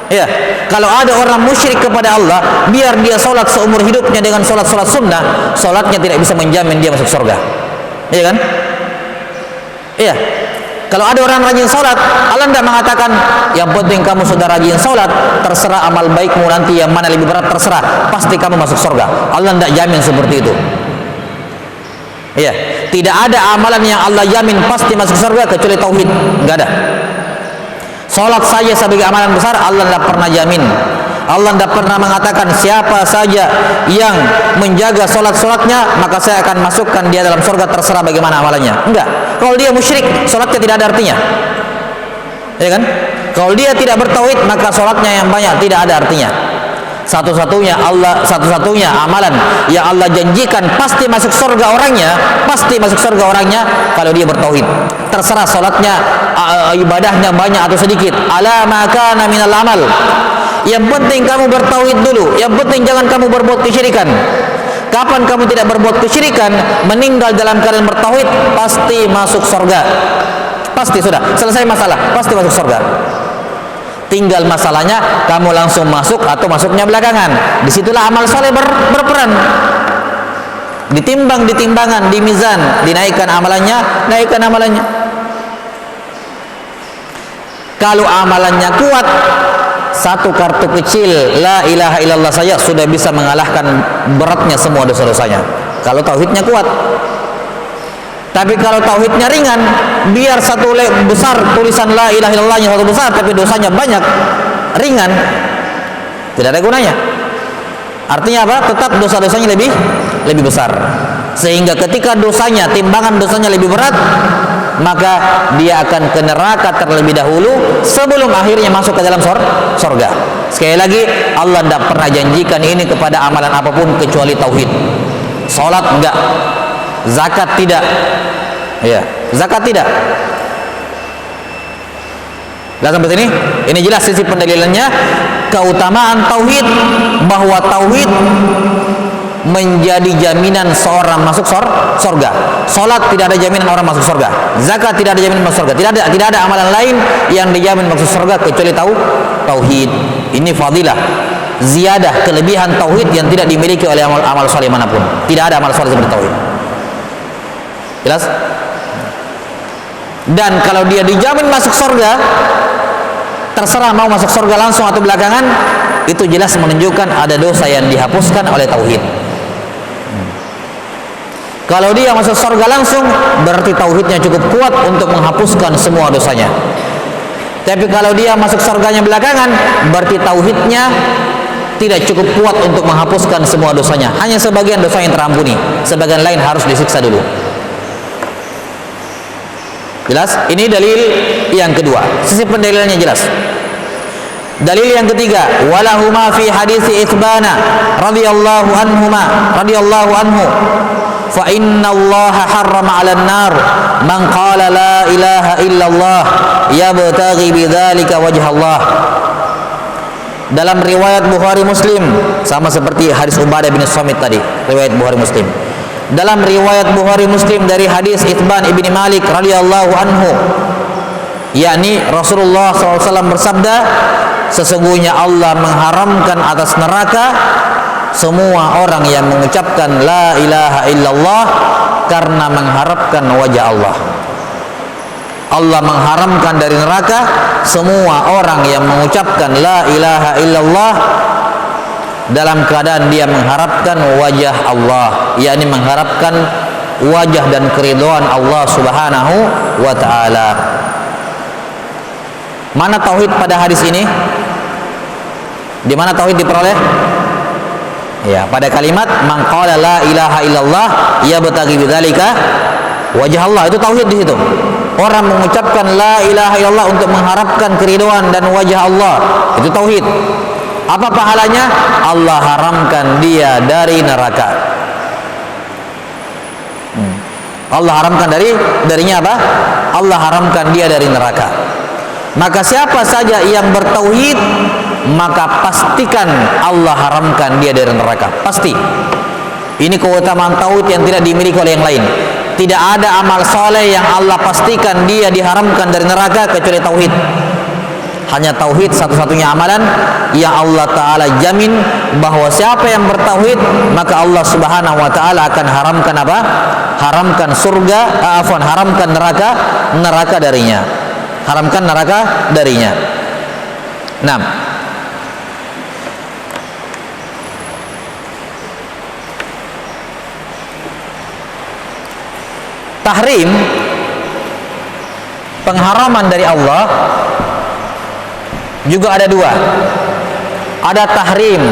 Ya, kalau ada orang musyrik kepada Allah, biar dia sholat seumur hidupnya dengan sholat sunnah, sholatnya tidak bisa menjamin dia masuk surga. Iya kan? Iya. Kalau ada orang rajin sholat, Allah tidak mengatakan yang penting kamu sudah rajin sholat, terserah amal baikmu nanti yang mana lebih berat, terserah, pasti kamu masuk surga. Allah tidak jamin seperti itu. Iya. Tidak ada amalan yang Allah jamin pasti masuk surga kecuali tauhid. Enggak ada. Salat saja sebagai amalan besar, Allah tidak pernah jamin. Allah tidak pernah mengatakan siapa saja yang menjaga salatnya maka saya akan masukkan dia dalam surga, terserah bagaimana amalannya. Enggak. Kalau dia musyrik, salatnya tidak ada artinya. Ya kan? Kalau dia tidak bertauhid, maka salatnya yang banyak tidak ada artinya. Satu-satunya amalan yang Allah janjikan pasti masuk surga orangnya, kalau dia bertauhid. Terserah salatnya, ibadahnya banyak atau sedikit. Ala ma kana minal amal. Yang penting kamu bertauhid dulu. Yang penting jangan kamu berbuat kesyirikan. Kapan kamu tidak berbuat kesyirikan, meninggal dalam keadaan bertauhid, pasti masuk surga. Pasti sudah selesai masalah, pasti masuk surga. Tinggal masalahnya kamu langsung masuk atau masuknya belakangan. Disitulah amal soleh berperan. Ditimbang di timbangan, di mizan, dinaikkan amalannya, naikkan amalannya. Kalau amalannya kuat, satu kartu kecil la ilaha illallah saja sudah bisa mengalahkan beratnya semua dosa-dosanya. Kalau tauhidnya kuat. Tapi kalau tauhidnya ringan, biar satu besar tulisan la ilaha illallahnya satu besar tapi dosanya banyak, ringan, tidak ada gunanya. Artinya apa? Tetap dosa-dosanya lebih besar. Sehingga ketika timbangan dosanya lebih berat, maka dia akan ke neraka terlebih dahulu sebelum akhirnya masuk ke dalam surga. Sekali lagi, Allah tidak pernah janjikan ini kepada amalan apapun kecuali tauhid. Salat enggak, zakat tidak. Ya, zakat tidak. Lihat sampai sini, ini jelas sisi pendalilannya keutamaan tauhid, bahwa tauhid menjadi jaminan seorang masuk surga. Salat tidak ada jaminan orang masuk surga. Zakat tidak ada jaminan masuk surga. Tidak ada amalan lain yang dijamin masuk surga kecuali tauhid. Ini fadilah, ziyadah, kelebihan tauhid yang tidak dimiliki oleh amal saleh manapun. Tidak ada amal saleh seperti tauhid. Jelas? Dan kalau dia dijamin masuk surga, terserah mau masuk surga langsung atau belakangan, itu jelas menunjukkan ada dosa yang dihapuskan oleh tauhid. Kalau dia masuk surga langsung, berarti tauhidnya cukup kuat untuk menghapuskan semua dosanya. Tapi kalau dia masuk surganya belakangan, berarti tauhidnya tidak cukup kuat untuk menghapuskan semua dosanya. Hanya sebagian dosa yang terampuni, sebagian lain harus disiksa dulu. Jelas? Ini dalil yang kedua. Sisi pendalilannya jelas. Dalil yang ketiga, walahuma fi hadisi Itsbana radhiyallahu anhu, fa inna Allah harrama 'alan nar man qala la ilaha illallah yabtaghi bidzalika wajha Allah. Dalam riwayat Bukhari Muslim, sama seperti hadis Ubadah bin Samit tadi, riwayat Bukhari Muslim. Dalam riwayat Bukhari Muslim dari hadis Itsban ibni Malik radhiyallahu anhu, yakni Rasulullah SAW bersabda, sesungguhnya Allah mengharamkan atas neraka semua orang yang mengucapkan la ilaha illallah karena mengharapkan wajah Allah. Allah mengharamkan dari neraka semua orang yang mengucapkan la ilaha illallah dalam keadaan dia mengharapkan wajah Allah, yakni mengharapkan wajah dan keridhaan Allah Subhanahu wa ta'ala. Mana tauhid pada hadis ini? Di mana tauhid diperoleh? Ya, pada kalimat man qala la ilaha illallah yabtaghi bidzalika wajah Allah, itu tauhid di situ. Orang mengucapkan la ilaha illallah untuk mengharapkan keridhaan dan wajah Allah. Itu tauhid. Apa pahalanya? Allah haramkan dia dari neraka. Allah haramkan darinya apa? Allah haramkan dia dari neraka. Maka siapa saja yang bertauhid, maka pastikan Allah haramkan dia dari neraka. Pasti. Ini keutamaan tauhid yang tidak dimiliki oleh yang lain. Tidak ada amal soleh yang Allah pastikan dia diharamkan dari neraka kecuali tauhid. Hanya tauhid satu-satunya amalan yang Allah Ta'ala jamin bahwa siapa yang bertauhid, maka Allah Subhanahu Wa Ta'ala akan haramkan apa? Haramkan surga, haramkan neraka darinya. Haramkan neraka darinya. 6. Tahrim, pengharaman dari Allah juga ada dua. Ada tahrim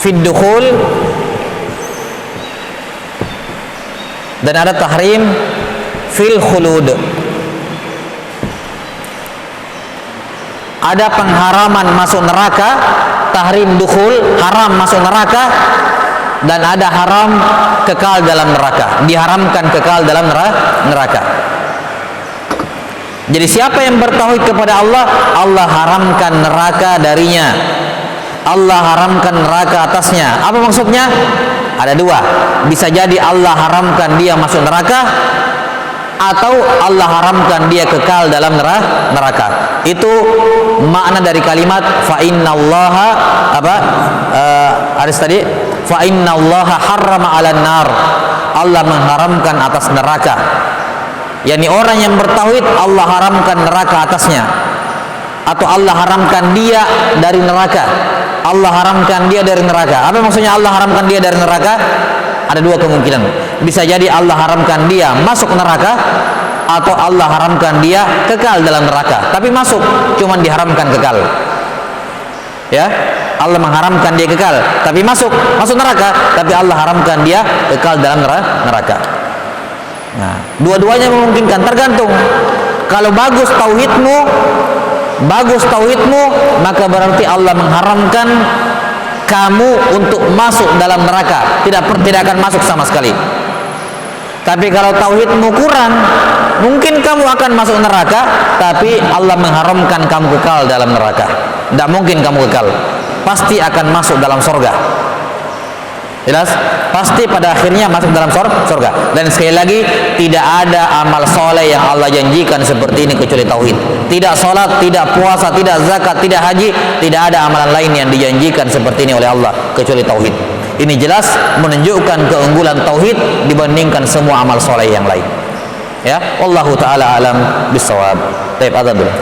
fid dukhul dan ada tahrim fil khulud. Ada pengharaman masuk neraka, tahrim dukhul, haram masuk neraka, dan ada haram kekal dalam neraka, diharamkan kekal dalam neraka. Jadi siapa yang bertauhid kepada Allah, Allah haramkan neraka darinya, Allah haramkan neraka atasnya. Apa maksudnya? Ada dua. Bisa jadi Allah haramkan dia masuk neraka, atau Allah haramkan dia kekal dalam neraka. Itu makna dari kalimat fa innallaha hadis tadi, fa innallaha harrama 'alan nar. Allah mengharamkan atas neraka. Yani orang yang bertauhid Allah haramkan neraka atasnya, atau Allah haramkan dia dari neraka. Allah haramkan dia dari neraka. Apa maksudnya Allah haramkan dia dari neraka? Ada dua kemungkinan. Bisa jadi Allah haramkan dia masuk neraka, atau Allah haramkan dia kekal dalam neraka. Tapi masuk, cuman diharamkan kekal. Ya, Allah mengharamkan dia kekal, tapi masuk neraka, tapi Allah haramkan dia kekal dalam neraka. Nah, dua-duanya memungkinkan, tergantung. Kalau bagus tauhidmu, maka berarti Allah mengharamkan kamu untuk masuk dalam neraka, tidak akan masuk sama sekali. Tapi kalau tauhidmu kurang, mungkin kamu akan masuk neraka, tapi Allah mengharamkan kamu kekal dalam neraka. Tidak mungkin kamu kekal, pasti akan masuk dalam surga. Jelas? Pasti pada akhirnya masuk dalam surga. Dan sekali lagi, tidak ada amal soleh yang Allah janjikan seperti ini kecuali tauhid. Tidak sholat, tidak puasa, tidak zakat, tidak haji, tidak ada amalan lain yang dijanjikan seperti ini oleh Allah kecuali tauhid. Ini jelas menunjukkan keunggulan tauhid dibandingkan semua amal soleh yang lain. Ya, wallahu taala alam bisawab. Baik, azan dulu.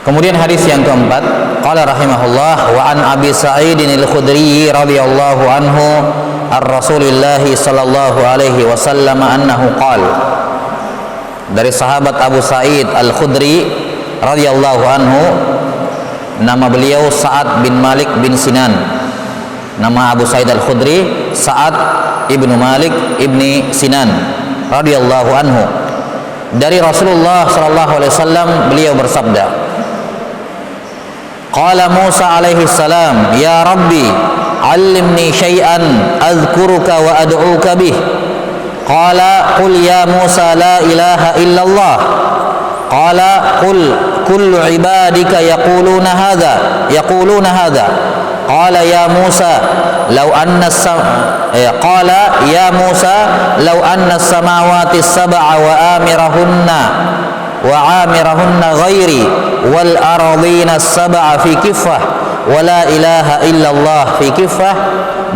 Kemudian hadis yang keempat, qala rahimahullah wa an Abi Sa'idin al-Khudri radhiyallahu anhu ar-Rasulillah sallallahu alaihi wasallam annahu qala. Dari sahabat Abu Sa'id al-Khudri radhiyallahu anhu, nama beliau Sa'ad bin Malik bin Sinan. Nama Abu Sa'id al-Khudri Sa'ad ibnu Malik ibni Sinan radhiyallahu anhu. Dari Rasulullah sallallahu alaihi wasallam beliau bersabda, qala Musa alaihi salam, ya Rabbi, 'allimni syai'an adhkuruka wa ad'uka bih. Qala qul ya Musa la ilaha illallah. Qala qul kullu ibadika yaquluna hadha. Qala ya Musa law anna qala ya Musa law anna as-samawati as-sab'a wa amirahunna ghairi wal ardina as-sab'a fi kiffah wa la ilaha illallah fi kiffah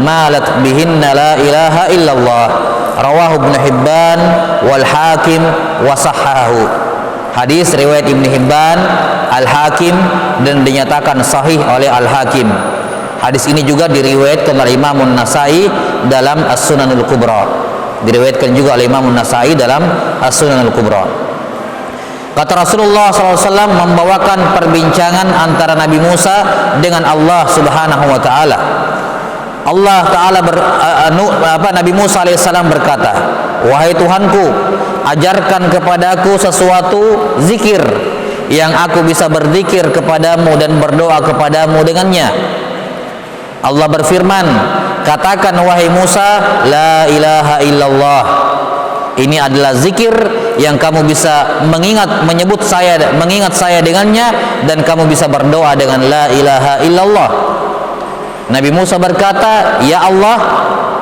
malat bihinna la ilaha illallah. Rawahu Ibnu Hibban wal Hakim wa sahhahu. Hadis riwayat Ibnu Hibban, Al-Hakim, dan dinyatakan sahih oleh Al-Hakim. Hadis ini juga diriwayatkan oleh Imam An-Nasa'i dalam As-Sunanul Kubra. Diriwayatkan juga oleh Imam An-Nasa'i dalam As-Sunanul Kubra. Kata Rasulullah SAW membawakan perbincangan antara Nabi Musa dengan Allah Subhanahu wa taala. Allah taala Nabi Musa alaihissalam berkata, "Wahai Tuhanku, ajarkan kepadaku sesuatu zikir yang aku bisa berzikir kepadamu dan berdoa kepadamu dengannya. Allah berfirman, katakan wahai Musa, la ilaha illallah. Ini adalah zikir yang kamu bisa mengingat saya dengannya, dan kamu bisa berdoa dengan la ilaha illallah. Nabi Musa berkata, ya Allah,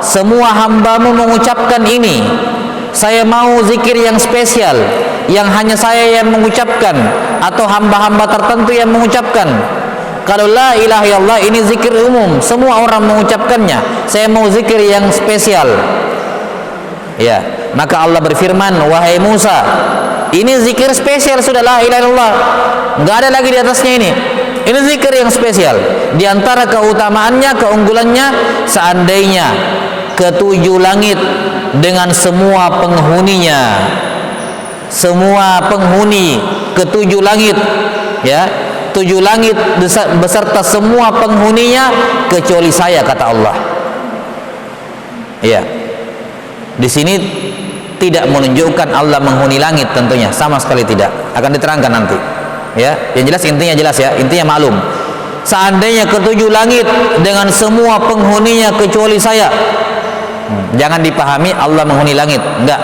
semua hambamu mengucapkan ini. Saya mau zikir yang spesial, yang hanya saya yang mengucapkan, atau hamba-hamba tertentu yang mengucapkan. Kalau la ilaha illallah ini zikir umum, semua orang mengucapkannya. Saya mau zikir yang spesial. Ya, maka Allah berfirman, wahai Musa, ini zikir spesial sudah, la ilaha illallah. Enggak ada lagi di atasnya ini. Ini zikir yang spesial. Di antara keutamaannya, keunggulannya, seandainya ketujuh langit dengan semua penghuninya, semua penghuni ketujuh langit, ya, tujuh langit beserta semua penghuninya kecuali saya, kata Allah. Ya, di sini tidak menunjukkan Allah menghuni langit, tentunya sama sekali tidak. Akan diterangkan nanti. Ya, yang jelas intinya jelas ya, intinya maklum. Seandainya ketujuh langit dengan semua penghuninya kecuali saya, jangan dipahami Allah menghuni langit, enggak.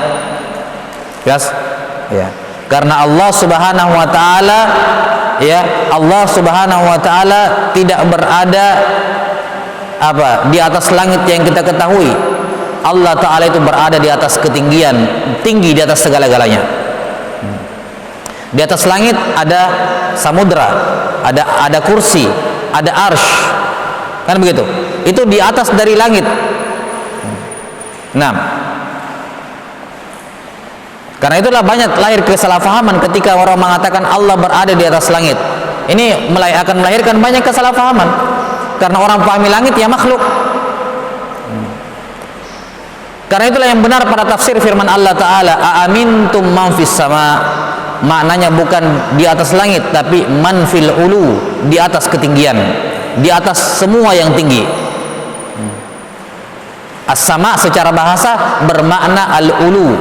Jelas? Ya. Karena Allah Subhanahu wa taala, ya, Allah Subhanahu wa taala tidak berada di atas langit yang kita ketahui. Allah taala itu berada di atas ketinggian, tinggi di atas segala-galanya. Di atas langit ada samudra, ada kursi, ada arsy, kan begitu? Itu di atas dari langit. Nah, karena itulah banyak lahir kesalahpahaman ketika orang mengatakan Allah berada di atas langit. Ini akan melahirkan banyak kesalahpahaman karena orang pahami langit ya makhluk. Karena itulah yang benar pada tafsir firman Allah Ta'ala, a'amintum man fis sama, maknanya bukan di atas langit, tapi man fil ulu, di atas ketinggian, di atas semua yang tinggi. As-sama secara bahasa bermakna al-ulu,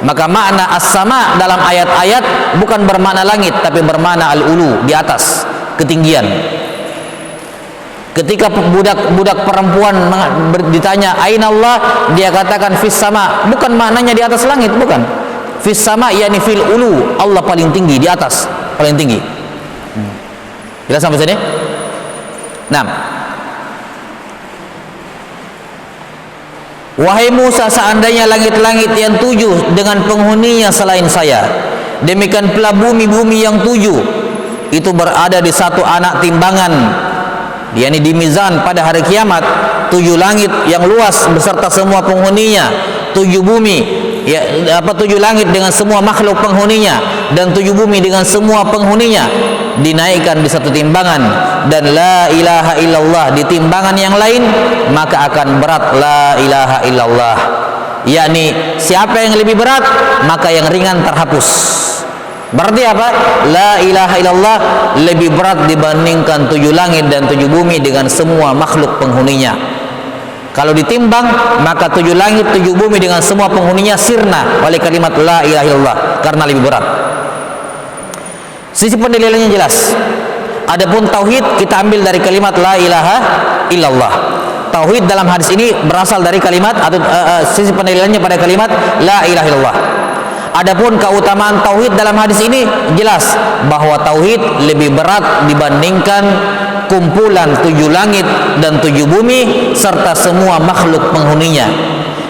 maka makna as-sama dalam ayat-ayat bukan bermakna langit, tapi bermakna al-ulu, di atas ketinggian. Ketika budak perempuan ditanya aina Allah, dia katakan fis sama, bukan maknanya di atas langit, bukan. Fis sama yakni fil ulu, Allah paling tinggi, di atas, paling tinggi. Jelas sampai sini? Nah, wahai Musa, seandainya langit-langit yang tujuh dengan penghuninya selain saya, demikian pula bumi-bumi yang tujuh itu berada di satu anak timbangan, yakni di mizan pada hari kiamat, tujuh langit yang luas beserta semua penghuninya, tujuh bumi, ya, tujuh langit dengan semua makhluk penghuninya, dan tujuh bumi dengan semua penghuninya dinaikkan di satu timbangan, dan la ilaha illallah di timbangan yang lain, maka akan berat la ilaha illallah, yakni siapa yang lebih berat maka yang ringan terhapus. Berarti apa? La ilaha illallah lebih berat dibandingkan tujuh langit dan tujuh bumi dengan semua makhluk penghuninya. Kalau ditimbang, maka tujuh langit, tujuh bumi dengan semua penghuninya sirna oleh kalimat la ilaha illallah karena lebih berat. Sisi pendalilannya jelas. Adapun tauhid kita ambil dari kalimat la ilaha illallah. Tauhid dalam hadis ini berasal dari kalimat atau sisi pendalilannya pada kalimat la ilaha illallah. Adapun keutamaan tauhid dalam hadis ini jelas bahwa tauhid lebih berat dibandingkan kumpulan tujuh langit dan tujuh bumi serta semua makhluk penghuninya.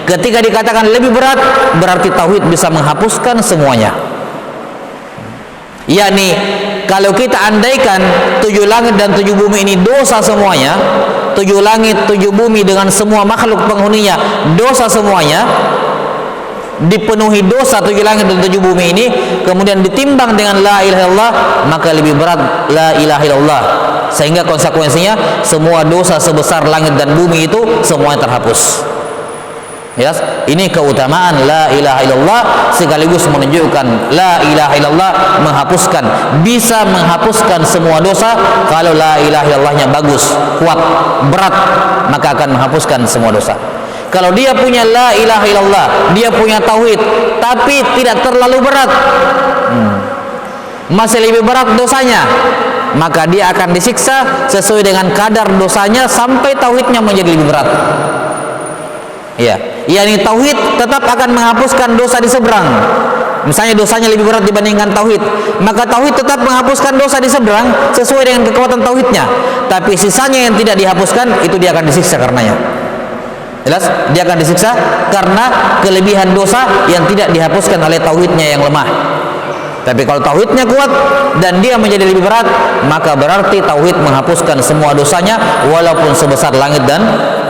Ketika dikatakan lebih berat, berarti tauhid bisa menghapuskan semuanya. Yakni kalau kita andaikan tujuh langit dan tujuh bumi ini dosa semuanya, tujuh langit, tujuh bumi dengan semua makhluk penghuninya dosa semuanya, dipenuhi dosa tujuh langit dan tujuh bumi ini, kemudian ditimbang dengan la ilaha illallah, maka lebih berat la ilaha illallah, sehingga konsekuensinya semua dosa sebesar langit dan bumi itu semuanya terhapus. Yes? Ini keutamaan la ilaha illallah, sekaligus menunjukkan la ilaha illallah bisa menghapuskan semua dosa. Kalau la ilaha illallahnya bagus, kuat, berat, maka akan menghapuskan semua dosa. Kalau dia punya la ilaha illallah, dia punya tauhid, tapi tidak terlalu berat, masih lebih berat dosanya, maka dia akan disiksa sesuai dengan kadar dosanya sampai tauhidnya menjadi lebih berat. Ya, yakni tauhid tetap akan menghapuskan dosa di seberang. Misalnya dosanya lebih berat dibandingkan tauhid, maka tauhid tetap menghapuskan dosa di seberang sesuai dengan kekuatan tauhidnya. Tapi sisanya yang tidak dihapuskan, itu dia akan disiksa karenanya. Jelas? Dia akan disiksa karena kelebihan dosa yang tidak dihapuskan oleh tauhidnya yang lemah. Tapi kalau tauhidnya kuat dan dia menjadi lebih berat, maka berarti tauhid menghapuskan semua dosanya, walaupun sebesar langit dan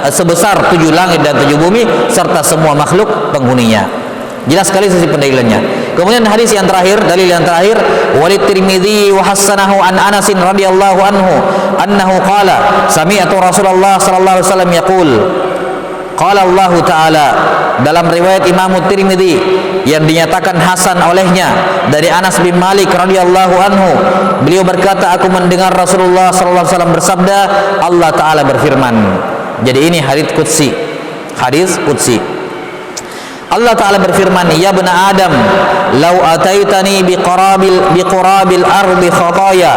sebesar 7 langit dan 7 bumi serta semua makhluk penghuninya. Jelas sekali sisi pendalilannya. Kemudian hadis yang terakhir, dalil yang terakhir, Walid Tirmidzi wa hasanahu an Anas radhiyallahu anhu annahu qala sami'tu Rasulullah sallallahu alaihi wasallam yaqul qala Allah Ta'ala, dalam riwayat Imam Tirmidzi yang dinyatakan hasan olehnya dari Anas bin Malik radhiyallahu anhu, beliau berkata, aku mendengar Rasulullah sallallahu alaihi wasallam bersabda, Allah Ta'ala berfirman. Jadi ini hadis qudsi. Hadis qudsi. Allah Ta'ala berfirman, ya bena Adam, law ataitani biqurabil ardi khataya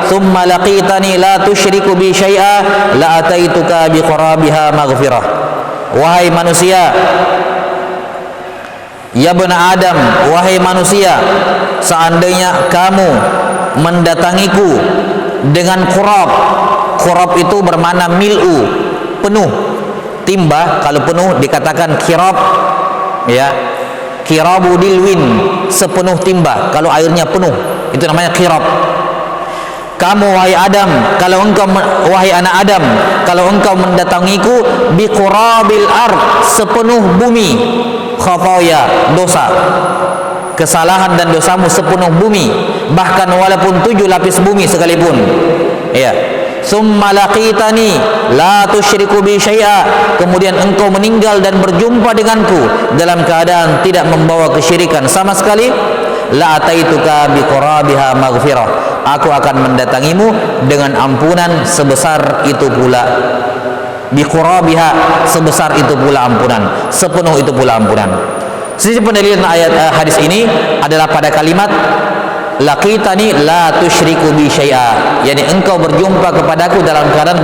thumma laqitani la tusyriku bi syai'a la ataituka biqurabiha maghfirah. Wahai manusia, ya bena Adam, wahai manusia, seandainya kamu mendatangiku dengan qurab. Qurab itu bermakna mil'u, penuh. Timba kalau penuh dikatakan kirab, ya, kirabu dilwin, sepenuh timba. Kalau airnya penuh, itu namanya kirab. Kamu wahai Adam, kalau engkau wahai anak Adam, kalau engkau mendatangiku biqurabil ard, sepenuh bumi, khataya, dosa, kesalahan dan dosamu sepenuh bumi, bahkan walaupun 7 lapis bumi sekalipun, ya. Summa laqitani la tusyriku bi syai'a, kemudian engkau meninggal dan berjumpa denganku dalam keadaan tidak membawa kesyirikan sama sekali, la ataituka biqurabiha maghfirah, aku akan mendatangimu dengan ampunan sebesar itu pula. Biqurabiha, sebesar itu pula ampunan, sepenuh itu pula ampunan. Sisi pendalilan ayat hadis ini adalah pada kalimat laqitani la tusyriku bi syai'a, yakni engkau berjumpa kepadaku dalam keadaan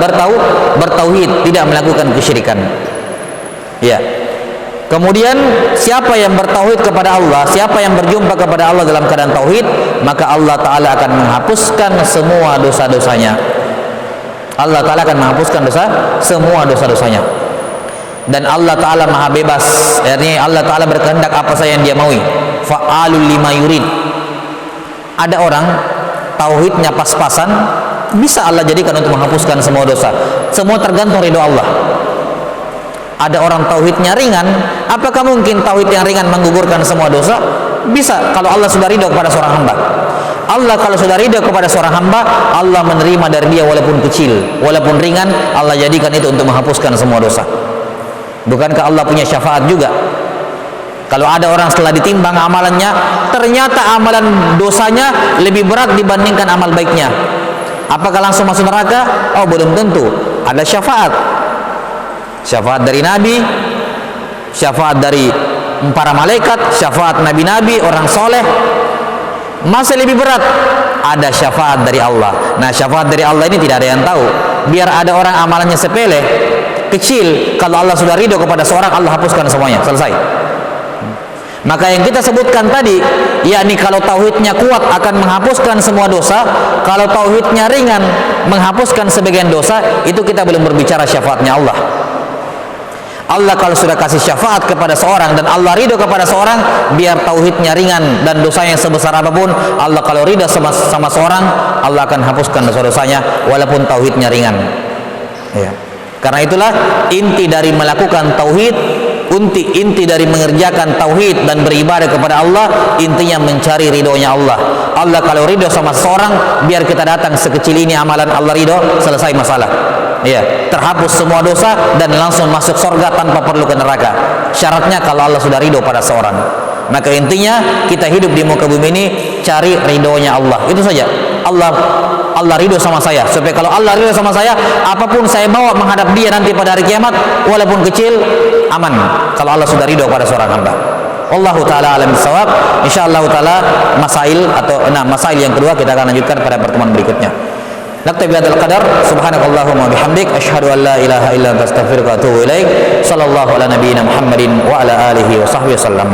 bertauhid, tidak melakukan kesyirikan. Ya. Kemudian siapa yang bertauhid kepada Allah, siapa yang berjumpa kepada Allah dalam keadaan tauhid, maka Allah Ta'ala akan menghapuskan semua dosa-dosanya. Allah Ta'ala akan menghapuskan semua dosa-dosanya. Dan Allah Ta'ala maha bebas, artinya Allah Ta'ala berkehendak apa saja yang dia maui. Fa'alul lima yurid. Ada orang tauhidnya pas-pasan, bisa Allah jadikan untuk menghapuskan semua dosa. Semua tergantung ridho Allah. Ada orang tauhidnya ringan, apakah mungkin tauhid yang ringan menggugurkan semua dosa? Bisa, kalau Allah sudah ridho kepada seorang hamba. Allah kalau sudah ridho kepada seorang hamba, Allah menerima dari dia walaupun kecil, walaupun ringan, Allah jadikan itu untuk menghapuskan semua dosa. Bukankah Allah punya syafaat juga? Kalau ada orang setelah ditimbang amalannya, ternyata amalan dosanya lebih berat dibandingkan amal baiknya, apakah langsung masuk neraka? Oh, belum tentu. Ada syafaat. Syafaat dari Nabi, syafaat dari para malaikat, syafaat nabi-nabi, orang soleh. Masih lebih berat, ada syafaat dari Allah. Nah, syafaat dari Allah ini tidak ada yang tahu. Biar ada orang amalannya sepele, kecil, kalau Allah sudah ridho kepada seorang, Allah hapuskan semuanya, selesai. Maka yang kita sebutkan tadi, yakni kalau tauhidnya kuat akan menghapuskan semua dosa, kalau tauhidnya ringan menghapuskan sebagian dosa, itu kita belum berbicara syafaatnya Allah. Allah kalau sudah kasih syafaat kepada seorang dan Allah ridho kepada seorang, biar tauhidnya ringan dan dosanya sebesar apapun, Allah kalau ridho sama seorang, Allah akan hapuskan dosa-dosanya walaupun tauhidnya ringan. Ya. Karena itulah inti dari melakukan tauhid, inti dari mengerjakan tauhid dan beribadah kepada Allah, intinya mencari ridhonya Allah. Allah kalau ridho sama seorang, biar kita datang sekecil ini amalan Allah ridho, selesai masalah. Ya, terhapus semua dosa dan langsung masuk surga tanpa perlu ke neraka. Syaratnya kalau Allah sudah ridho pada seorang. Maka intinya kita hidup di muka bumi ini cari ridhonya Allah, itu saja. Allah ridho sama saya, supaya kalau Allah ridho sama saya, apapun saya bawa menghadap Dia nanti pada hari kiamat, walaupun kecil, aman kalau Allah sudah ridho pada seorang hamba. Wallahu taala alam bisawab. Insyaallah taala masail yang kedua kita akan lanjutkan pada pertemuan berikutnya. Naktabi hadzal qadar, subhanakallahumma bihamdik, asyhadu an la ilaha illa anta astaghfiruka wa atubu ilaik. Sallallahu ala nabiyyina Muhammadin wa ala alihi wa sahbihi wasallam.